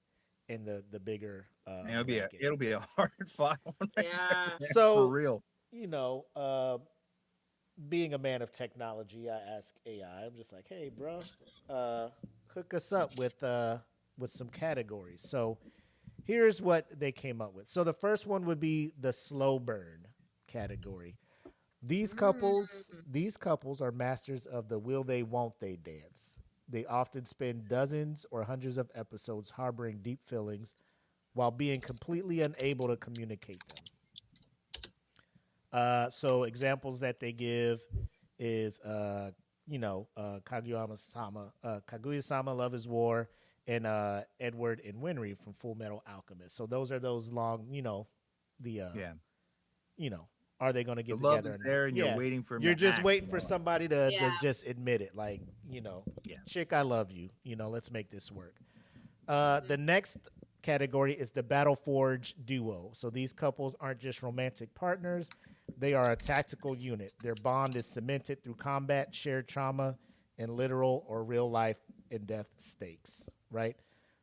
Speaker 1: in the bigger.
Speaker 2: It'll be a hard fight.
Speaker 3: Yeah.
Speaker 1: So
Speaker 2: for real,
Speaker 1: being a man of technology, I ask AI. I'm just like, hey, bro, hook us up with some categories. So here's what they came up with. So the first one would be the slow burn category. These couples are masters of the will they, won't they dance. They often spend dozens or hundreds of episodes harboring deep feelings while being completely unable to communicate them. So examples that they give is Kaguya-sama, Love is War, and Edward and Winry from Full Metal Alchemist. So those are those long, are they going to get
Speaker 2: the love
Speaker 1: together?
Speaker 2: is there, and you're waiting for him.
Speaker 1: You're
Speaker 2: to
Speaker 1: just
Speaker 2: act,
Speaker 1: waiting for somebody to just admit it, like
Speaker 2: Yeah.
Speaker 1: chick, I love you. Let's make this work. The next category is the Battle Forge duo. So these couples aren't just romantic partners; they are a tactical unit. Their bond is cemented through combat, shared trauma, and literal or real life and death stakes. Right.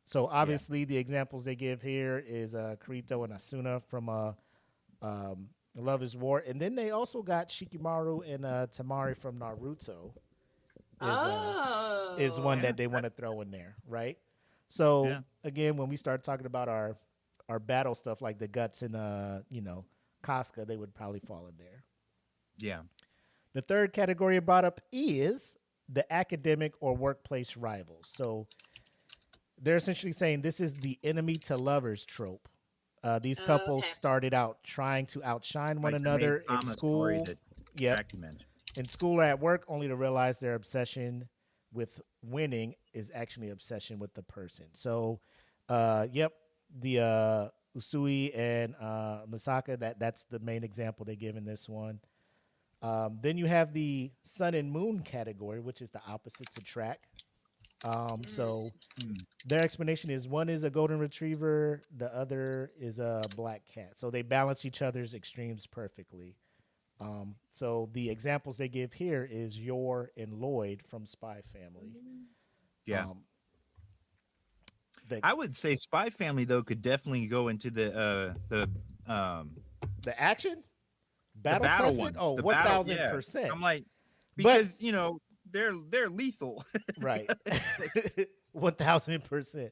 Speaker 1: So obviously, the examples they give here is Kirito and Asuna from Love is War, and then they also got Shikimaru and Tamari from Naruto. Is one that they want to throw in there, right? So again, when we start talking about our battle stuff like the Guts and Casca, they would probably fall in there.
Speaker 2: Yeah.
Speaker 1: The third category I brought up is the academic or workplace rivals. So they're essentially saying this is the enemy to lovers trope. These couples started out trying to outshine one another in school. In school or at work, only to realize their obsession with winning is actually obsession with the person. So, the Usui and Misaka, that's the main example they give in this one. Then you have the sun and moon category, which is the opposite to track. So their explanation is one is a golden retriever, the other is a black cat. So they balance each other's extremes perfectly. So the examples they give here is Yor and Lloyd from Spy Family.
Speaker 2: Yeah. I would say Spy Family though could definitely go into the
Speaker 1: action battle tested.
Speaker 2: One.
Speaker 1: Oh, 1,000%.
Speaker 2: I'm like, because they're lethal.
Speaker 1: Right. 1,000%.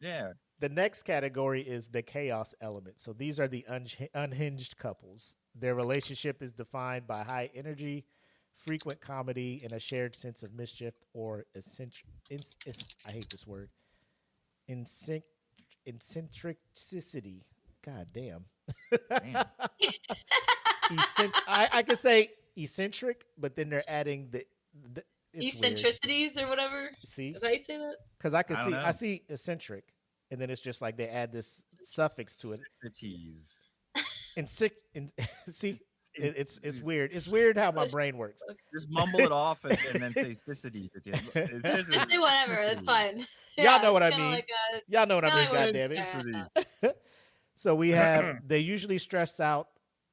Speaker 2: Yeah.
Speaker 1: The next category is the chaos element. So these are the unhinged couples. Their relationship is defined by high energy, frequent comedy, and a shared sense of mischief or I hate this word. Eccentricity. God damn. I could say eccentric, but then they're adding the
Speaker 3: eccentricities
Speaker 1: weird.
Speaker 3: Or whatever.
Speaker 1: See,
Speaker 3: is that how you say that?
Speaker 1: Because I see eccentric, and then it's just like they add this suffix to it. See, it's weird. It's weird how my brain works.
Speaker 2: Just mumble it off and then say sissities at the end.
Speaker 3: Just say whatever. It's fine.
Speaker 1: Y'all know what I mean. Y'all know what I mean. God damn it. So we have. They usually stress out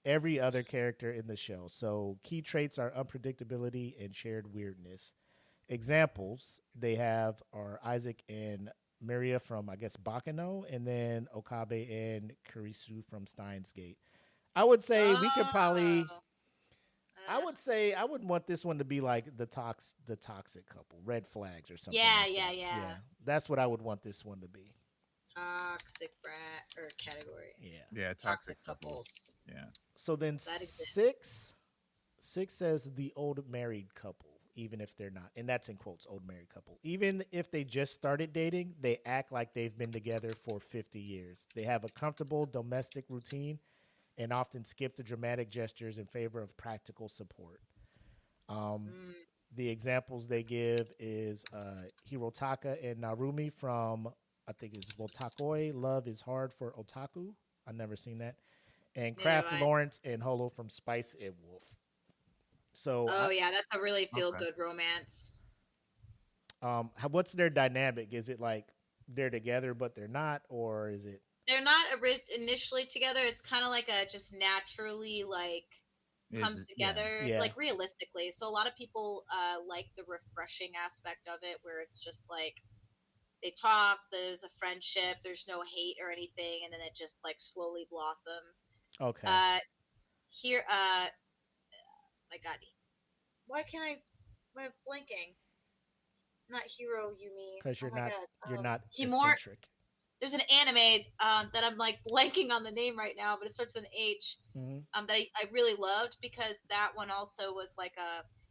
Speaker 1: every other character in the show. So key traits are unpredictability and shared weirdness. Examples they have are Isaac and Miria from, I guess, Bakano, and then Okabe and Kurisu from Steins Gate. I would say we could probably. I would say I would want this one to be like the toxic couple, red flags or something.
Speaker 3: Yeah.
Speaker 1: That's what I would want this one to be.
Speaker 3: Toxic brat or category.
Speaker 2: Yeah, toxic couples. Yeah.
Speaker 1: So then six says the old married couple, even if they're not, and that's in quotes, old married couple. Even if they just started dating, they act like they've been together for 50 years. They have a comfortable domestic routine and often skip the dramatic gestures in favor of practical support. The examples they give is Hirotaka and Narumi from, I think it's Wotakoi, Love is Hard for Otaku. I've never seen that. And Kraft Lawrence and Holo from Spice and Wolf. So
Speaker 3: that's a really feel-good romance.
Speaker 1: What's their dynamic? Is it like they're together but they're not, or is it?
Speaker 3: They're not initially together. It's kind of like a just naturally comes together, like realistically. So a lot of people like the refreshing aspect of it, where it's just like they talk, there's a friendship, there's no hate or anything, and then it just like slowly blossoms.
Speaker 1: Okay.
Speaker 3: Here, my God, why can't I'm blinking? Not Hiro, Yumi.
Speaker 1: Because you're not
Speaker 3: Himura.
Speaker 1: eccentric.
Speaker 3: There's an anime that I'm like blanking on the name right now, but it starts with an H. That I really loved, because that one also was like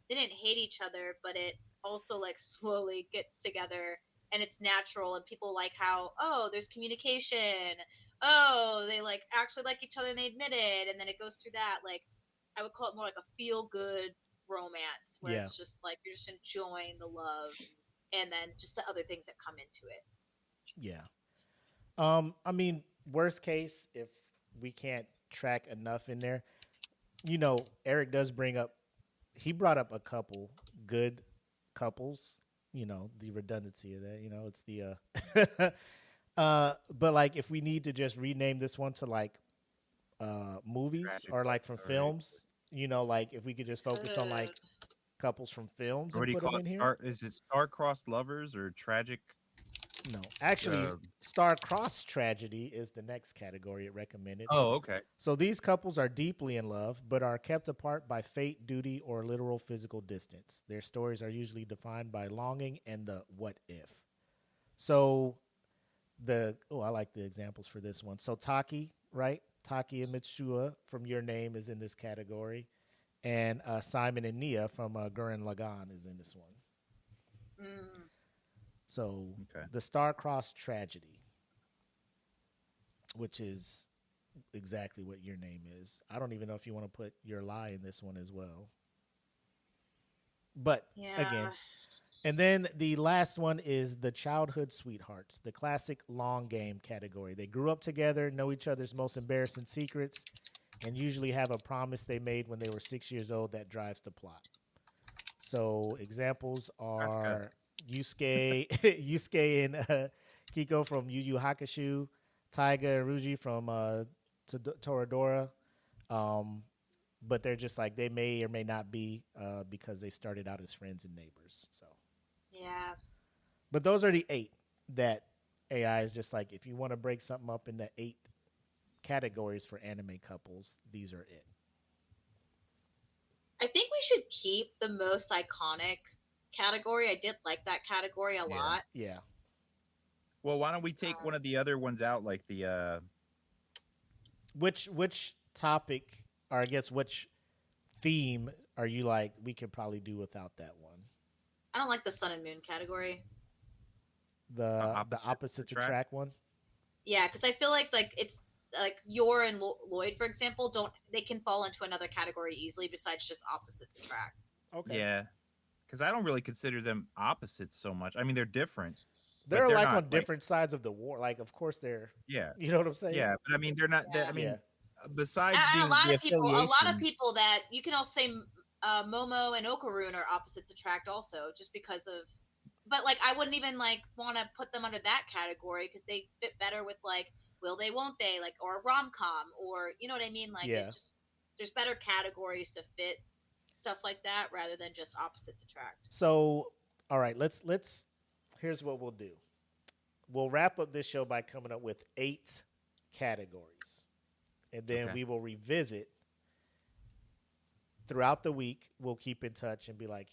Speaker 3: they didn't hate each other, but it also like slowly gets together and it's natural, and people like how there's communication. They like actually like each other and they admit it, and then it goes through that. Like I would call it more like a feel good romance where
Speaker 1: Yeah.
Speaker 3: it's just like you're just enjoying the love and then just the other things that come into it.
Speaker 1: Yeah. I mean, worst case, if we can't track enough in there, Eric does he brought up a couple good couples, the redundancy of that, it's the, but like if we need to just rename this one to like, movies
Speaker 2: Tragic
Speaker 1: or like
Speaker 2: love
Speaker 1: from
Speaker 2: story.
Speaker 1: films, like if we could just focus on like couples from films
Speaker 2: What
Speaker 1: and
Speaker 2: do you
Speaker 1: put them
Speaker 2: call
Speaker 1: in
Speaker 2: it?
Speaker 1: here.
Speaker 2: Is it star-crossed lovers or tragic?
Speaker 1: No, actually,
Speaker 2: Uh,
Speaker 1: star-crossed tragedy is the next category it recommended.
Speaker 2: oh, okay.
Speaker 1: So these couples are deeply in love, but are kept apart by fate, duty, or literal physical distance. Their stories are usually defined by longing and the what if. So I like the examples for this one. So Taki, right? Taki and Mitsua from Your Name is in this category. And Simon and Nia from Gurren Lagann is in this one.
Speaker 3: Mm.
Speaker 1: So
Speaker 2: Okay.
Speaker 1: the star-crossed tragedy, which is exactly what Your Name is. I don't even know if you want to put Your Lie in this one as well. But again, and then the last one is the childhood sweethearts, the classic long game category. They grew up together, know each other's most embarrassing secrets, and usually have a promise they made when they were 6 years old that drives the plot. So examples are Yusuke and Kiko from Yu Yu Hakusho, Taiga and Ruji from Toradora. But they're just like, they may or may not be because they started out as friends and neighbors. So
Speaker 3: Yeah.
Speaker 1: but those are the 8 that AI is just like, if you want to break something up into 8 categories for anime couples, these are it.
Speaker 3: I think we should keep the most iconic category. I did like that category a lot.
Speaker 1: Yeah.
Speaker 2: Well, why don't we take one of the other ones out, like the
Speaker 1: Which topic, or I guess which theme are you like, we could probably do without that one?
Speaker 3: I don't like the sun and moon category.
Speaker 1: The opposites attract one?
Speaker 3: Yeah, because I feel like it's like Yor and Lloyd, for example, they can fall into another category easily besides just opposites attract.
Speaker 1: Okay.
Speaker 2: Yeah, because I don't really consider them opposites so much. I mean, they're different.
Speaker 1: They're like
Speaker 2: not,
Speaker 1: on different sides of the war. Like, of course they're.
Speaker 2: Yeah.
Speaker 1: You know what I'm saying?
Speaker 2: Yeah, but I mean, they're not. I mean, besides
Speaker 3: And
Speaker 2: being
Speaker 3: a lot
Speaker 2: the
Speaker 3: of people
Speaker 2: affiliation-
Speaker 3: that you can also say Momo and Okarun are opposites attract also, just because of. But like, I wouldn't even like want to put them under that category because they fit better with like will they, won't they, like, or rom com, or you know what I mean? Like, it just there's better categories to fit stuff like that rather than just opposites attract.
Speaker 1: So, all right, let's. Here's what we'll do. We'll wrap up this show by coming up with 8 categories, and then we will revisit throughout the week. We'll keep in touch and be like,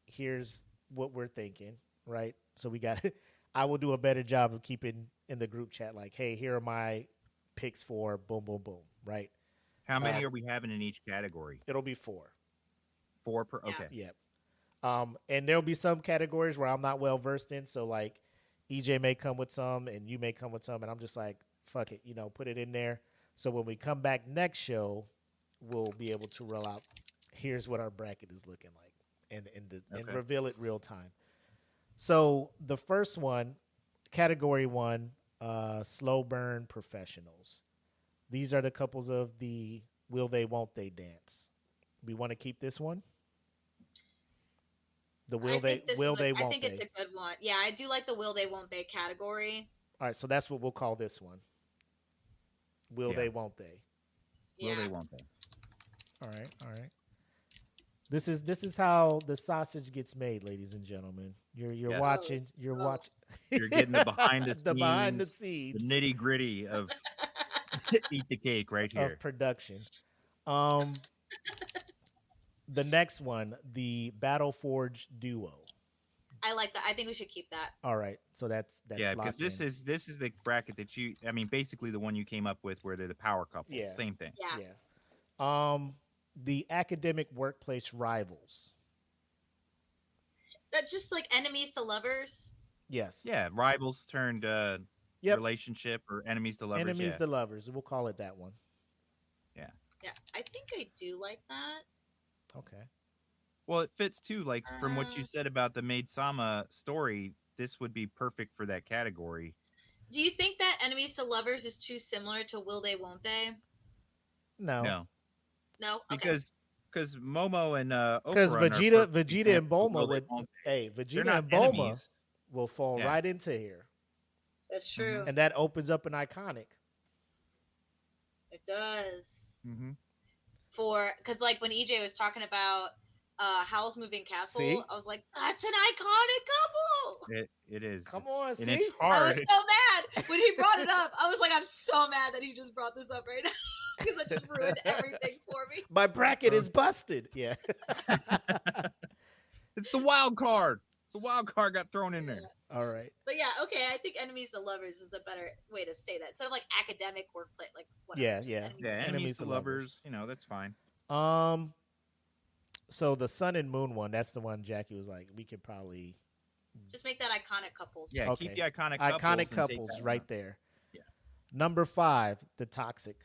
Speaker 1: here's what we're thinking, right? So I will do a better job of keeping in the group chat like, hey, here are my picks for boom, boom, boom, right?
Speaker 2: How many are we having in each category?
Speaker 1: It'll be 4.
Speaker 2: 4 per. Okay.
Speaker 1: Yeah. And there'll be some categories where I'm not well versed in. So like, EJ may come with some, and you may come with some, and I'm just like, fuck it, put it in there. So when we come back next show, we'll be able to roll out. Here's what our bracket is looking like, and reveal it real time. So the first one, category 1, slow burn professionals. These are the couples of the will they, won't they dance. We want to keep this one. The will they, won't they.
Speaker 3: I think it's a good one. Yeah, I do like the will they, won't they category.
Speaker 1: All right, so that's what we'll call this one. Will they, won't they?
Speaker 3: Yeah.
Speaker 2: Will they, won't they?
Speaker 1: All right. This is how the sausage gets made, ladies and gentlemen. You're watching. You're watching.
Speaker 2: You're getting the behind the scenes,
Speaker 1: behind the scenes,
Speaker 2: the nitty gritty of Eat the Cake right here
Speaker 1: of production. The next one, the Battle Forge duo.
Speaker 3: I like that. I think we should keep that.
Speaker 1: All right, so that's
Speaker 2: because this is the bracket that you. I mean, basically the one you came up with, where they're the power couple.
Speaker 1: Yeah.
Speaker 2: Same thing.
Speaker 3: Yeah.
Speaker 1: The academic workplace rivals.
Speaker 3: That's just like enemies to lovers.
Speaker 1: Yes.
Speaker 2: Yeah, rivals turned relationship, or enemies to lovers.
Speaker 1: Enemies to lovers. We'll call it that one.
Speaker 3: Yeah, I think I do like that.
Speaker 1: Okay.
Speaker 2: Well, it fits too. Like from what you said about the Maid Sama story, this would be perfect for that category.
Speaker 3: Do you think that Enemies to Lovers is too similar to Will They Won't They?
Speaker 2: No.
Speaker 3: No. Okay.
Speaker 2: Because Momo and
Speaker 1: Because
Speaker 2: Okarun are
Speaker 1: Vegeta and Bulma
Speaker 2: They Won't They. They're
Speaker 1: Vegeta
Speaker 2: not
Speaker 1: and Bulma
Speaker 2: enemies.
Speaker 1: will fall
Speaker 2: Yeah.
Speaker 1: right into here,
Speaker 3: That's true.
Speaker 1: and that opens up an iconic.
Speaker 3: It does.
Speaker 2: Mm-hmm.
Speaker 3: Because like when EJ was talking about Howl's Moving Castle,
Speaker 1: See?
Speaker 3: I was like, that's an iconic couple.
Speaker 2: It is.
Speaker 1: Come on,
Speaker 2: and
Speaker 1: see?
Speaker 2: it's
Speaker 3: I
Speaker 2: hard.
Speaker 3: was so mad when he brought it up. I was like, I'm so mad that he just brought this up right now because that just ruined everything for me.
Speaker 1: My bracket is busted. Yeah.
Speaker 2: It's the wild card. It's a wild card got thrown in there.
Speaker 1: All right.
Speaker 3: But yeah, okay, I think Enemies to Lovers is a better way to say that. Instead of like academic wordplay, like whatever.
Speaker 1: Yeah,
Speaker 3: just
Speaker 1: yeah.
Speaker 3: Enemies to
Speaker 2: Yeah,
Speaker 3: Lovers.
Speaker 2: enemies to lovers. You know, that's fine.
Speaker 1: So the Sun and Moon one, that's the one Jackie was like, we could probably
Speaker 3: Just make that iconic couples.
Speaker 2: Yeah,
Speaker 1: Okay.
Speaker 2: keep the iconic
Speaker 1: iconic
Speaker 2: and take
Speaker 1: couples
Speaker 2: that
Speaker 1: right
Speaker 2: one.
Speaker 1: there.
Speaker 2: Yeah.
Speaker 1: Number 5, the toxic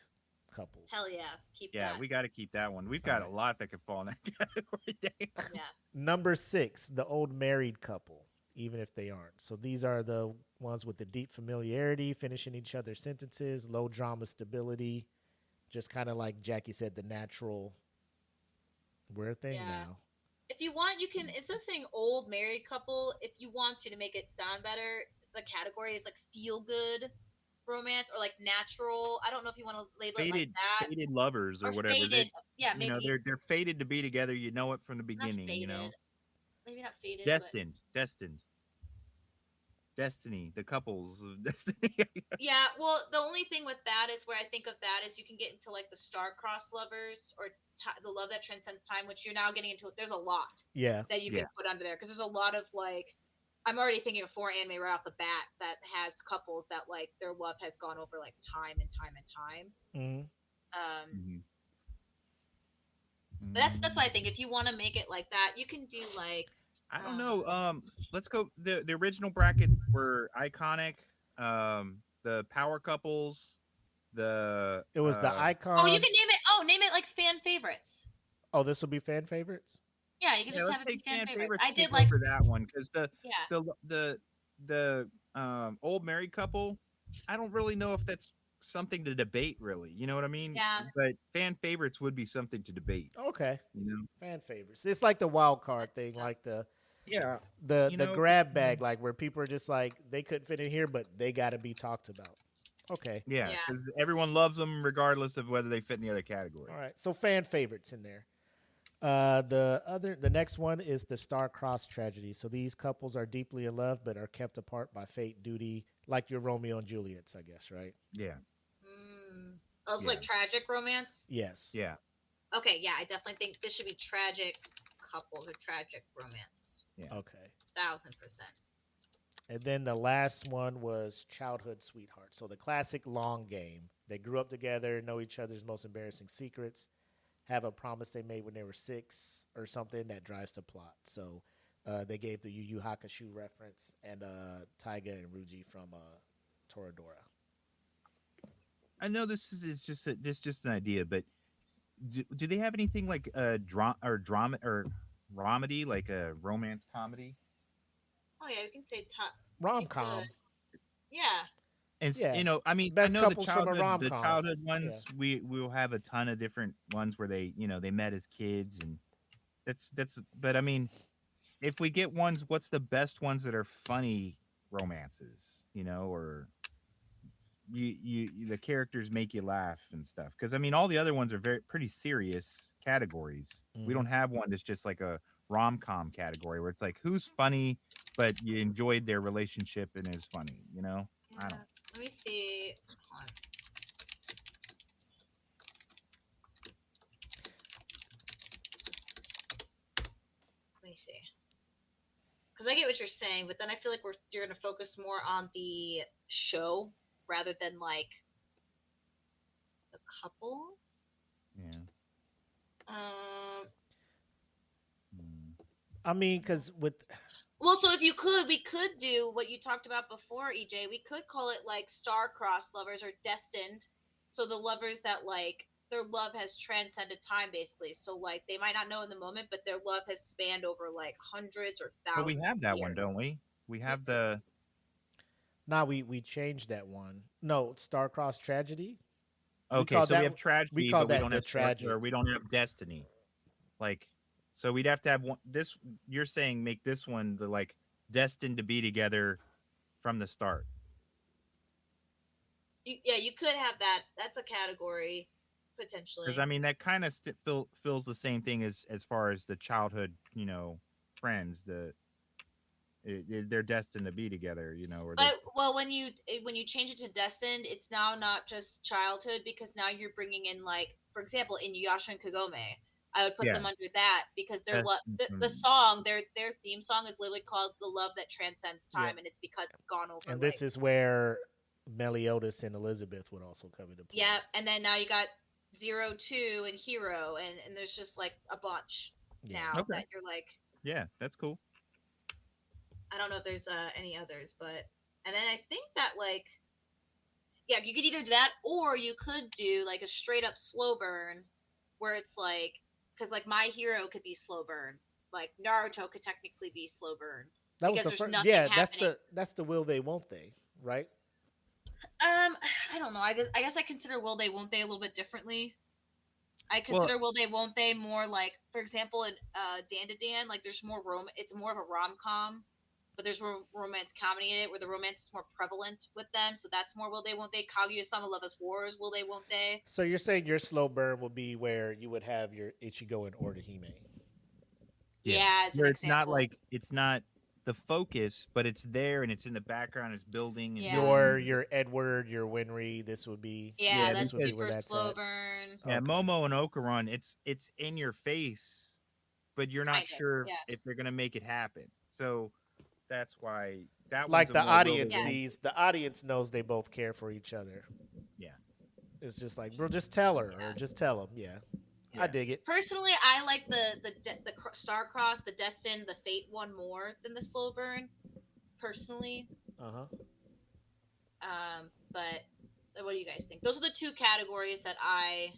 Speaker 1: couples.
Speaker 3: Hell yeah, keep
Speaker 2: Yeah,
Speaker 3: that.
Speaker 2: we got to keep that one. We've got
Speaker 1: Alright.
Speaker 2: a lot that could fall in that category. Damn.
Speaker 3: Yeah.
Speaker 1: Number 6, the old married couple, even if they aren't. So these are the ones with the deep familiarity, finishing each other's sentences, low drama stability, just kind of like Jackie said, the natural weird thing
Speaker 3: Yeah.
Speaker 1: now.
Speaker 3: If you want, you can, instead of saying old married couple, if you want to make it sound better, the category is like feel good romance or like natural. I don't know if you want to label it like that.
Speaker 2: Faded lovers or whatever.
Speaker 3: Faded. Yeah,
Speaker 2: You know,
Speaker 3: maybe.
Speaker 2: they're fated to be together. You know it from the
Speaker 3: Not
Speaker 2: beginning.
Speaker 3: faded.
Speaker 2: You know,
Speaker 3: Maybe not faded.
Speaker 2: Destiny. The couples of Destiny.
Speaker 3: Yeah, well, the only thing with that is where I think of that is you can get into like the star-crossed lovers or the love that transcends time, which you're now getting into. There's a lot
Speaker 1: Yeah.
Speaker 3: that you can put under there because there's a lot of like, I'm already thinking of 4 anime right off the bat that has couples that like their love has gone over like time and time and time.
Speaker 1: Mm-hmm.
Speaker 3: But that's what I think. If you want to make it like that, you can do like.
Speaker 2: I don't know. Let's go. The original bracket were iconic. The power couples.
Speaker 1: It was the icons.
Speaker 3: Oh, you can name it like fan favorites.
Speaker 1: Oh, this will be fan favorites?
Speaker 3: Yeah, you can just
Speaker 2: let's
Speaker 3: have it be
Speaker 2: take
Speaker 3: fan favorites. I
Speaker 2: take
Speaker 3: did like
Speaker 2: over that one because
Speaker 3: yeah.
Speaker 2: the old married couple. I don't really know if that's something to debate. Really, you know what I mean?
Speaker 3: Yeah.
Speaker 2: But fan favorites would be something to debate.
Speaker 1: Okay.
Speaker 2: You know?
Speaker 1: Fan favorites. It's like the wild card thing, like the grab bag, like where people are just like they couldn't fit in here, but they got to be talked about. Okay.
Speaker 2: Yeah,
Speaker 3: Yeah.
Speaker 2: because everyone loves them regardless of whether they fit in the other category.
Speaker 1: All right. So fan favorites in there. The next one is the star-crossed tragedy. So these couples are deeply in love, but are kept apart by fate, duty, like your Romeo and Juliet's, I guess, right?
Speaker 2: Yeah.
Speaker 3: Oh, it's like tragic romance.
Speaker 1: Yes.
Speaker 2: Yeah.
Speaker 3: Okay, yeah, I definitely think this should be tragic couples or tragic romance.
Speaker 2: Yeah.
Speaker 1: Okay.
Speaker 3: 1000%.
Speaker 1: And then the last one was childhood sweetheart. So the classic long game. They grew up together, know each other's most embarrassing secrets, have a promise they made when they were 6 or something that drives the plot. So they gave the Yu Yu Hakusho reference and Taiga and Ruji from Toradora.
Speaker 2: I know this is just an idea, but do they have anything like drama or comedy, like a romance comedy?
Speaker 3: Oh yeah, you can say
Speaker 1: Rom-com.
Speaker 3: Yeah.
Speaker 2: And
Speaker 1: Yeah.
Speaker 2: you know, I mean,
Speaker 1: Best
Speaker 2: I know
Speaker 1: couples from a
Speaker 2: the
Speaker 1: rom-com.
Speaker 2: childhood ones. We will have a ton of different ones where they met as kids, and that's. But I mean, if we get ones, what's the best ones that are funny romances? You know, or the characters make you laugh and stuff. Because I mean, all the other ones are pretty serious categories. We don't have one that's just like a rom-com category where it's like who's funny, but you enjoyed their relationship and is funny. You know, I don't.
Speaker 3: Let me see. Hold on. Let me see. Because I get what you're saying, but then I feel like you're going to focus more on the show rather than like the couple.
Speaker 2: Yeah.
Speaker 1: I mean, because with
Speaker 3: Well, so if we could do what you talked about before, EJ. We could call it like star-crossed lovers or destined. So the lovers that like their love has transcended time, basically. So like they might not know in the moment, but their love has spanned over like hundreds or
Speaker 2: But we
Speaker 3: thousands
Speaker 2: have
Speaker 3: of
Speaker 2: that
Speaker 3: years.
Speaker 2: one, don't we? We have the.
Speaker 1: Nah, we changed that one. No, Star-Crossed Tragedy.
Speaker 2: Okay, so we have tragedy, but we don't have
Speaker 1: tragedy.
Speaker 2: or we don't have destiny. Like, so we'd have to have one. This you're saying make this one the like destined to be together from the start.
Speaker 3: You could have that. That's a category potentially.
Speaker 2: Because I mean, that kind of feels the same thing as far as the childhood, friends. They're destined to be together, Or
Speaker 3: but well, when you change it to destined, it's now not just childhood because now you're bringing in like, for example, in Yasha and Kagome, I would put them under that because their the song, their theme song is literally called "The Love That Transcends Time," and it's because it's gone over.
Speaker 1: And this is where Meliodas and Elizabeth would also come into play.
Speaker 3: Yeah, and then now you got 0, 2, and Hero, and there's just like a bunch now that you're like.
Speaker 2: Yeah, that's cool.
Speaker 3: I don't know if there's any others, but and then I think that like, yeah, you could either do that or you could do like a straight up slow burn, where it's like, because like My Hero could be slow burn, like Naruto could technically be slow burn.
Speaker 1: That was the first. Yeah, that's the will they won't they, right?
Speaker 3: I don't know. I guess I consider will they won't they a little bit differently. I consider will they won't they more like, for example, in Dan to Dan, like there's more it's more of a rom-com, but there's romance comedy in it where the romance is more prevalent with them, so that's more will they won't they. Kaguya-sama Love Us Wars, will they won't they.
Speaker 1: So you're saying your slow burn will be where you would have your Ichigo and Orihime.
Speaker 3: Yeah, as an
Speaker 2: it's
Speaker 3: example.
Speaker 2: not like it's not the focus, but it's there and it's in the background. It's building. And
Speaker 1: your Edward, your Winry. This would be
Speaker 3: that's super slow burn.
Speaker 2: Yeah, Momo and Okuron. It's in your face, but you're not sure if they're gonna make it happen. So that's why that
Speaker 1: like the audience sees. The audience knows they both care for each other.
Speaker 2: Yeah,
Speaker 1: it's just like, bro, just tell her or just tell him. Yeah. I dig it.
Speaker 3: Personally, I like the Star-Crossed, the Destined, the Fate one more than the slow burn. Personally. But what do you guys think? Those are the two categories that I.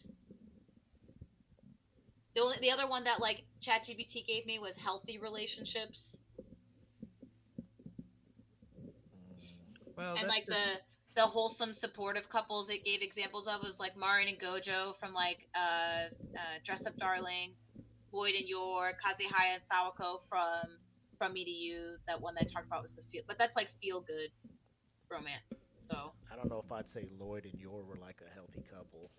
Speaker 3: The other one that like ChatGPT gave me was healthy relationships.
Speaker 2: Well,
Speaker 3: and like the wholesome supportive couples it gave examples of was like Marin and Gojo from like Dress Up Darling, Lloyd and Yor, Kazehaya and Sawako from Me to You. That one that I talked about was the feel, but that's like feel good romance. So
Speaker 1: I don't know if I'd say Lloyd and Yor were like a healthy couple.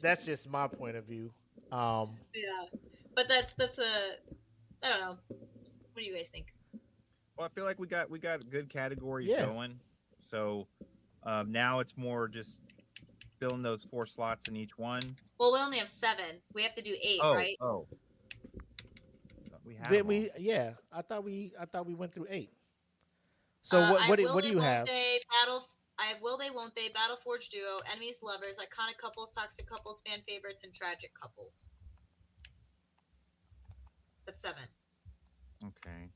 Speaker 1: That's just my point of view.
Speaker 3: Yeah, but that's I don't know. What do you guys think?
Speaker 2: Well, I feel like we got good categories going. So now it's more just filling those 4 slots in each one.
Speaker 3: Well, we only have 7. We have to do 8, right?
Speaker 2: Oh.
Speaker 1: I thought we went through 8. So what do you have?
Speaker 3: I have Will They Won't They, Battle Forge Duo, Enemies Lovers, Iconic Couples, Toxic Couples, Fan Favorites, and Tragic Couples. That's 7.
Speaker 2: Okay.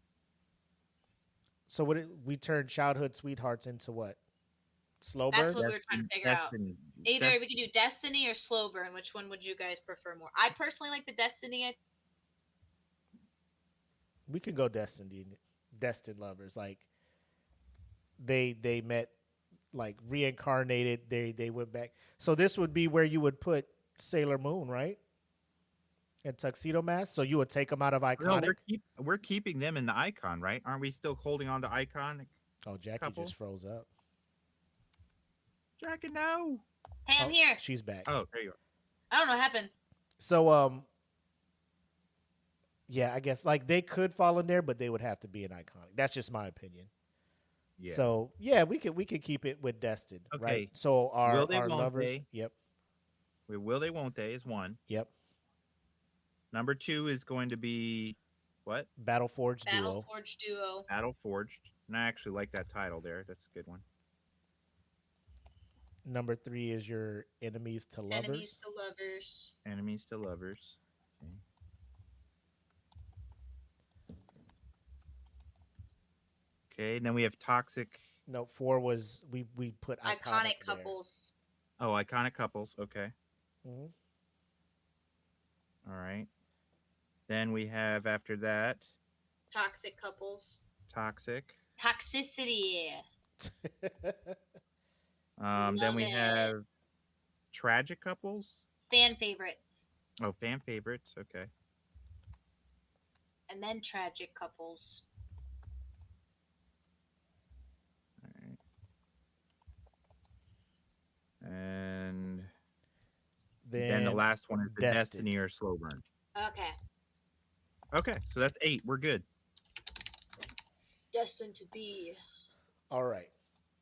Speaker 1: So we turned childhood sweethearts into what? Slow burn?
Speaker 3: That's what we were trying to figure out. Either we could do Destiny or Slow Burn. Which one would you guys prefer more? I personally like the Destiny.
Speaker 1: We can go Destined lovers. Like they met, like reincarnated. They went back. So this would be where you would put Sailor Moon, right? And Tuxedo Mask, so you would take them out of Iconic?
Speaker 2: No, we're keeping them in the Icon, right? Aren't we still holding on to Iconic?
Speaker 1: Oh, Jackie just froze up.
Speaker 2: Jackie, no.
Speaker 3: Hey, I'm here.
Speaker 1: She's back.
Speaker 2: Oh, there you are.
Speaker 3: I don't know what happened.
Speaker 1: So, yeah, I guess like they could fall in there, but they would have to be an Iconic. That's just my opinion. Yeah. So yeah, we could keep it with Destined, right? So our lovers. They? Yep.
Speaker 2: Will they? Won't they? Is 1.
Speaker 1: Yep.
Speaker 2: Number 2 is going to be what?
Speaker 1: Battle Forged Duo.
Speaker 3: Battle Forged Duo.
Speaker 2: Battle Forged. And I actually like that title there. That's a good one.
Speaker 1: Number 3 is your Enemies to Lovers.
Speaker 3: Enemies to Lovers.
Speaker 2: Enemies to Lovers. Okay, and then we have Toxic
Speaker 1: No, 4 was we put
Speaker 3: Iconic
Speaker 1: there.
Speaker 3: couples.
Speaker 2: Oh, iconic couples. Okay.
Speaker 1: Mm-hmm.
Speaker 2: All right. Then we have after that
Speaker 3: Toxic couples.
Speaker 2: toxic.
Speaker 3: Toxicity.
Speaker 2: Then we
Speaker 3: it.
Speaker 2: have tragic couples.
Speaker 3: Fan favorites.
Speaker 2: Oh, fan favorites. Okay.
Speaker 3: And then tragic couples.
Speaker 2: All right. And then the last one is the Destiny or Slow Burn.
Speaker 3: Okay.
Speaker 2: Okay, so that's 8. We're good.
Speaker 3: Destined to be.
Speaker 1: All right.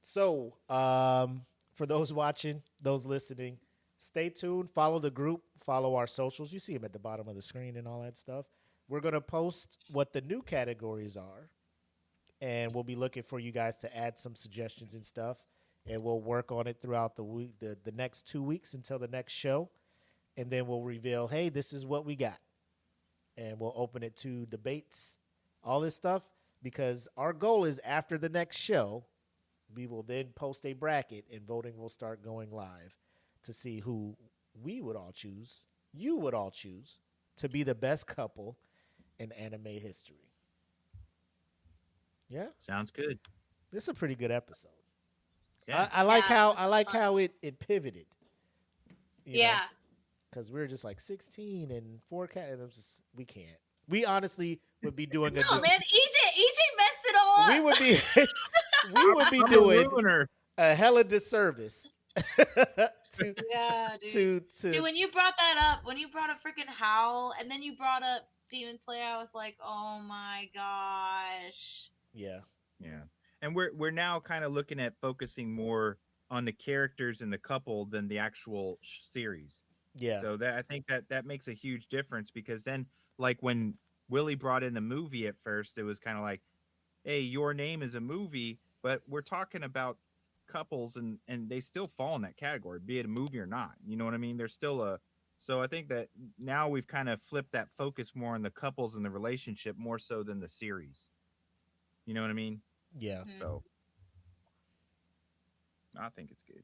Speaker 1: So, for those watching, those listening, stay tuned. Follow the group. Follow our socials. You see them at the bottom of the screen and all that stuff. We're going to post what the new categories are, and we'll be looking for you guys to add some suggestions and stuff, and we'll work on it throughout the week, the next 2 weeks until the next show, and then we'll reveal, hey, this is what we got, and we'll open it to debates, all this stuff, because our goal is after the next show, we will then post a bracket, and voting will start going live to see who we would all choose, you would all choose, to be the best couple in anime history. Yeah,
Speaker 2: Sounds good.
Speaker 1: this is a pretty good episode.
Speaker 2: Yeah.
Speaker 1: I like how it pivoted.
Speaker 3: Yeah.
Speaker 1: Because we were just like 16 and 4 cat, and I'm just we can't. We honestly would be doing a.
Speaker 3: No, man, EJ messed it all up.
Speaker 1: We would be we would be doing a hella disservice.
Speaker 3: Yeah, dude.
Speaker 1: to
Speaker 3: Dude, when you brought that up, when you brought up freaking Howl, and then you brought up Demon Slayer, I was like, oh my gosh.
Speaker 1: yeah.
Speaker 2: And we're now kind of looking at focusing more on the characters and the couple than the actual series.
Speaker 1: Yeah.
Speaker 2: So that I think that makes a huge difference, because then, like when Willie brought in the movie at first, it was kind of like, hey, Your Name is a movie, but we're talking about couples, and they still fall in that category, be it a movie or not. You know what I mean? There's still so I think that now we've kind of flipped that focus more on the couples and the relationship more so than the series. You know what I mean?
Speaker 1: Yeah.
Speaker 3: Mm-hmm.
Speaker 2: So I think it's good.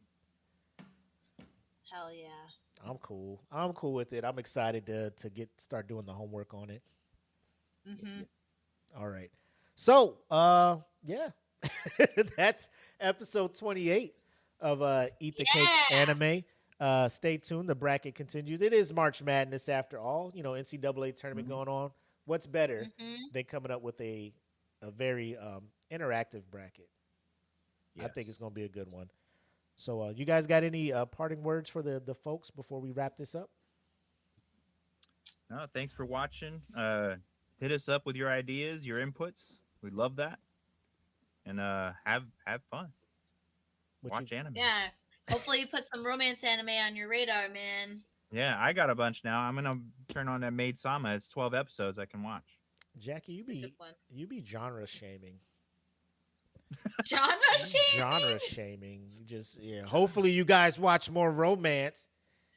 Speaker 3: Hell yeah.
Speaker 1: I'm cool. I'm cool with it. I'm excited to start doing the homework on it.
Speaker 3: Mm-hmm.
Speaker 1: All right. So, yeah. That's episode 28 of Eat the Cake Anime. Stay tuned. The bracket continues. It is March Madness after all. You know, NCAA tournament going on. What's better than coming up with a very interactive bracket?
Speaker 2: Yes.
Speaker 1: I think it's going to be a good one. So, you guys got any parting words for the folks before we wrap this up?
Speaker 2: No, thanks for watching. Hit us up with your ideas, your inputs. We love that. And have fun. Watch anime.
Speaker 3: Yeah. Hopefully you put some romance anime on your radar, man.
Speaker 2: Yeah, I got a bunch now. I'm gonna turn on that Maid Sama. It's 12 episodes I can watch.
Speaker 1: Jackie, you be genre shaming.
Speaker 3: Genre shaming?
Speaker 1: Genre shaming. Hopefully you guys watch more romance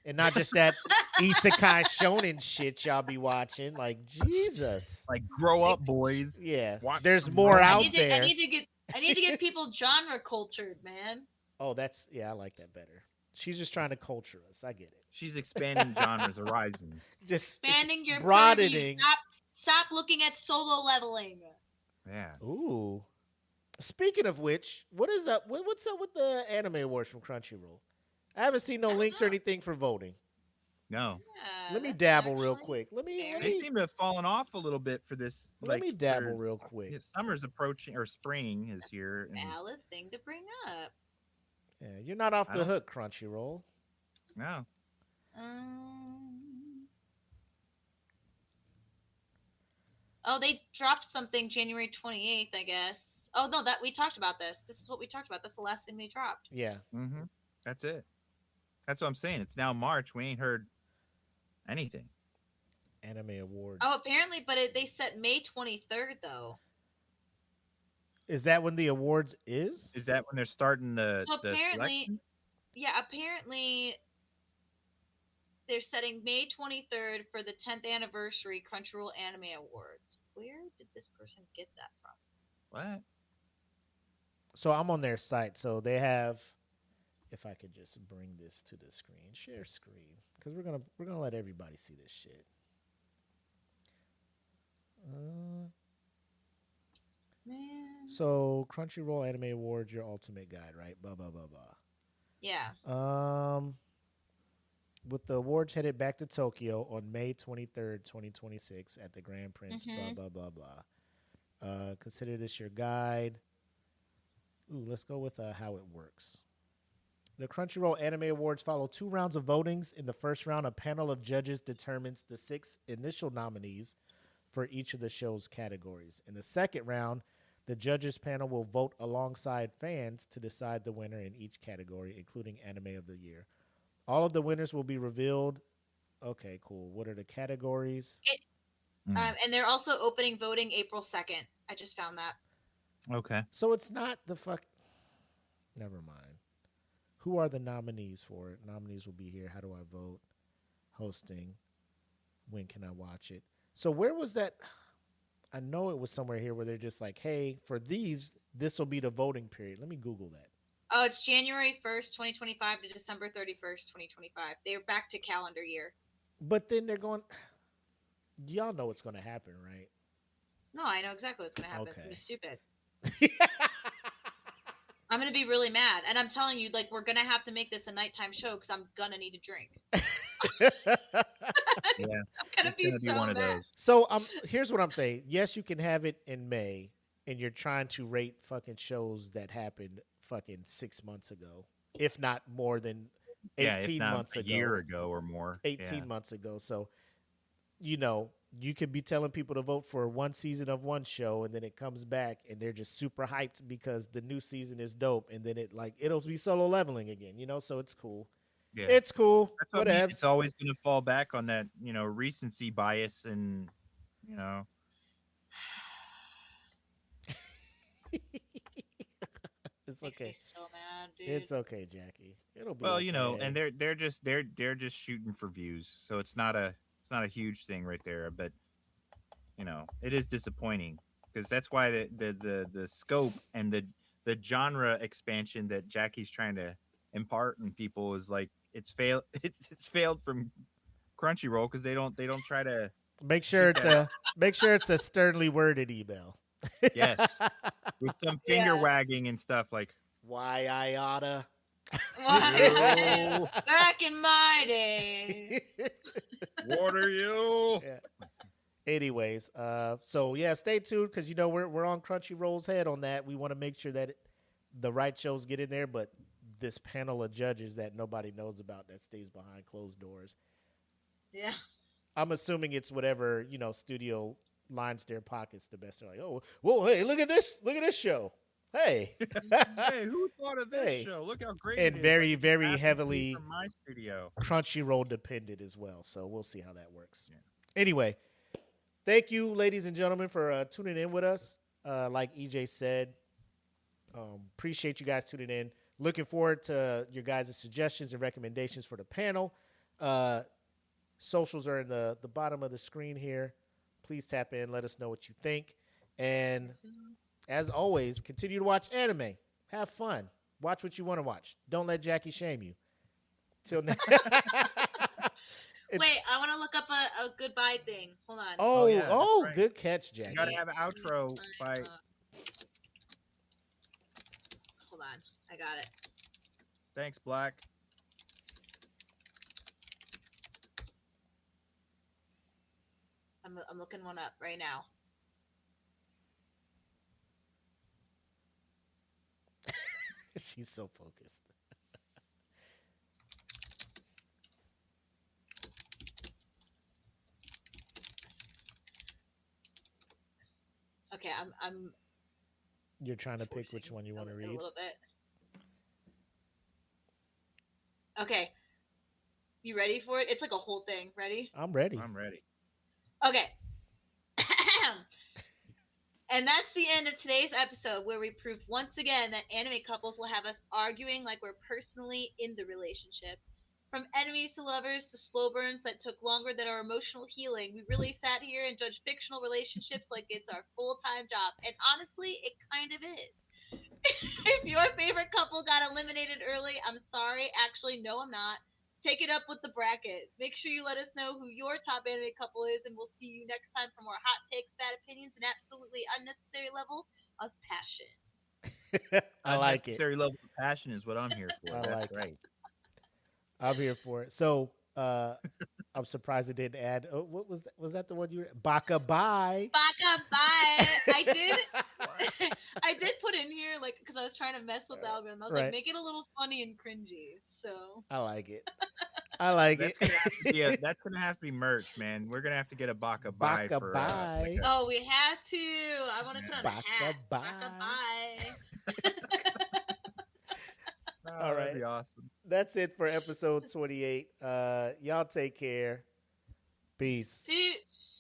Speaker 1: and not just that isekai shonen shit y'all be watching. Like, Jesus.
Speaker 2: Like, grow up, boys.
Speaker 1: Yeah.
Speaker 2: Watch
Speaker 1: There's more out there.
Speaker 3: I need to get people genre cultured, man.
Speaker 1: Oh, I like that better. She's just trying to culture us. I get it.
Speaker 2: She's expanding genres, horizons.
Speaker 1: Just
Speaker 3: expanding your
Speaker 1: broadening.
Speaker 3: purview. Stop looking at solo leveling.
Speaker 2: Yeah.
Speaker 1: Ooh. Speaking of which, what's up with the anime awards from Crunchyroll? I haven't seen no links or anything for voting.
Speaker 2: No.
Speaker 3: Yeah,
Speaker 1: Let me dabble real quick.
Speaker 2: They seem to have fallen off a little bit for this.
Speaker 1: Let me dabble real quick.
Speaker 2: Summer's approaching, or spring is here.
Speaker 3: Valid thing to bring up.
Speaker 1: Yeah, you're not off the hook, Crunchyroll.
Speaker 2: No.
Speaker 3: Oh, they dropped something January 28th, I guess. Oh, no, that we talked about this. This is what we talked about. That's the last thing they dropped.
Speaker 1: Yeah.
Speaker 2: Mm-hmm. That's it. That's what I'm saying. It's now March. We ain't heard anything.
Speaker 1: Anime awards.
Speaker 3: Oh, apparently, but they set May 23rd, though.
Speaker 1: Is that when the awards is?
Speaker 2: Is that when they're starting the
Speaker 3: apparently, apparently they're setting May 23rd for the 10th anniversary Crunchyroll Anime Awards. Where did this person get that from?
Speaker 2: What?
Speaker 1: So I'm on their site. So they have. If I could just bring this to the screen, share screen, because we're gonna let everybody see this shit. So Crunchyroll Anime Awards, your ultimate guide, right? Blah blah blah blah.
Speaker 3: Yeah.
Speaker 1: With the awards headed back to Tokyo on May 23rd, 2026 at the Grand Prince, blah blah blah blah. Consider this your guide. Ooh, let's go with how it works. The Crunchyroll Anime Awards follow 2 rounds of votings. In the first round, a panel of judges determines the 6 initial nominees for each of the show's categories. In the second round, the judges panel will vote alongside fans to decide the winner in each category, including Anime of the Year. All of the winners will be revealed. Okay, cool. What are the categories?
Speaker 3: And they're also opening voting April 2nd. I just found that.
Speaker 2: Okay.
Speaker 1: So it's not the fuck. Never mind. Who are the nominees for it? Nominees will be here. How do I vote? Hosting. When can I watch it? So where was that? I know it was somewhere here where they're just like, hey, for these, this will be the voting period. Let me Google that.
Speaker 3: Oh, it's January 1st, 2025 to December 31st, 2025. They're back to calendar year.
Speaker 1: But then they're going, y'all know what's going to happen, right?
Speaker 3: No, I know exactly what's going to happen.
Speaker 1: Okay.
Speaker 3: It's going to be stupid. I'm going to be really mad. And I'm telling you, like, we're going to have to make this a nighttime show because I'm going to need a drink.
Speaker 2: Yeah.
Speaker 3: I'm going to be so
Speaker 2: one
Speaker 3: mad.
Speaker 2: of those.
Speaker 1: So here's what I'm saying. Yes, you can have it in May, and you're trying to rate fucking shows that happened fucking 6 months ago, if not more than 18 months ago.
Speaker 2: A year ago or more.
Speaker 1: 18 months ago. So, you know, you could be telling people to vote for one season of one show, and then it comes back, and they're just super hyped because the new season is dope, and then it'll be solo leveling again, you know? So it's cool.
Speaker 2: Yeah.
Speaker 1: It's cool.
Speaker 2: That's what
Speaker 1: Whatever.
Speaker 2: it's always going to fall back on that, you know, recency bias and, you know.
Speaker 1: It's
Speaker 3: Makes
Speaker 1: okay.
Speaker 3: me so mad, dude.
Speaker 1: It's okay, Jackie. It'll be
Speaker 2: Well,
Speaker 1: okay.
Speaker 2: you know, and they're just shooting for views, so it's not a huge thing right there. But you know, it is disappointing because that's why the scope and the genre expansion that Jackie's trying to impart in people is like it's failed. It's failed from Crunchyroll because they don't try to
Speaker 1: make sure it's a sternly worded email.
Speaker 2: Yes, with some finger wagging and stuff like
Speaker 1: why I oughta.
Speaker 3: Back in my day.
Speaker 2: What are you?
Speaker 1: Yeah. Anyways, so yeah, stay tuned because you know we're on Crunchyroll's head on that. We want to make sure that the right shows get in there, but this panel of judges that nobody knows about that stays behind closed doors.
Speaker 3: Yeah.
Speaker 1: I'm assuming it's whatever, you know, studio lines their pockets the best. They're like, oh, well, hey, look at this show. Hey.
Speaker 2: Hey, who thought of this show? Look how great
Speaker 1: and
Speaker 2: it is.
Speaker 1: very,
Speaker 2: like,
Speaker 1: very heavily
Speaker 2: from my studio.
Speaker 1: Crunchyroll dependent as well. So we'll see how that works.
Speaker 2: Yeah.
Speaker 1: Anyway, thank you, ladies and gentlemen, for tuning in with us. Like EJ said, appreciate you guys tuning in. Looking forward to your guys' suggestions and recommendations for the panel. Socials are in the bottom of the screen here. Please tap in. Let us know what you think. And as always, continue to watch anime. Have fun. Watch what you want to watch. Don't let Jackie shame you. Till next.
Speaker 3: Wait, I want to look up a goodbye thing. Hold on.
Speaker 1: Oh,
Speaker 2: yeah, right.
Speaker 1: Good catch, Jackie.
Speaker 2: You gotta have an outro by.
Speaker 3: Hold on, I got it.
Speaker 2: Thanks, Black.
Speaker 3: I'm looking one up right now.
Speaker 1: She's so focused.
Speaker 3: Okay, I'm.
Speaker 1: You're trying to pick which one you want to read.
Speaker 3: A little bit. Okay. You ready for it? It's like a whole thing. Ready?
Speaker 1: I'm ready.
Speaker 2: I'm ready.
Speaker 3: Okay. And that's the end of today's episode, where we proved once again that anime couples will have us arguing like we're personally in the relationship. From enemies to lovers to slow burns that took longer than our emotional healing, we really sat here and judged fictional relationships like it's our full-time job. And honestly, it kind of is. If your favorite couple got eliminated early, I'm sorry. Actually, no, I'm not. Take it up with the bracket. Make sure you let us know who your top anime couple is, and we'll see you next time for more hot takes, bad opinions, and absolutely unnecessary levels of passion.
Speaker 1: I like it.
Speaker 2: Unnecessary levels of passion is what I'm here for.
Speaker 1: I
Speaker 2: That's
Speaker 1: like it.
Speaker 2: great.
Speaker 1: I'm here for it. So I'm surprised it didn't add. Oh, what was that? Was that the one you were? Baka bye.
Speaker 3: Baka bye. I did put in here like because I was trying to mess with the algorithm. I was
Speaker 1: Right.
Speaker 3: like, make it a little funny and cringy. So
Speaker 1: I like it. I like it.
Speaker 2: That's gonna have to be merch, man. We're gonna have to get a baka bye
Speaker 1: Baka
Speaker 2: for.
Speaker 1: bye.
Speaker 3: oh, we have to. I want to put on a
Speaker 1: Baka
Speaker 3: hat.
Speaker 1: bye.
Speaker 3: Baka bye.
Speaker 1: All right.
Speaker 2: That'd be awesome.
Speaker 1: That's it for episode 28. Y'all take care. Peace.
Speaker 3: Peace.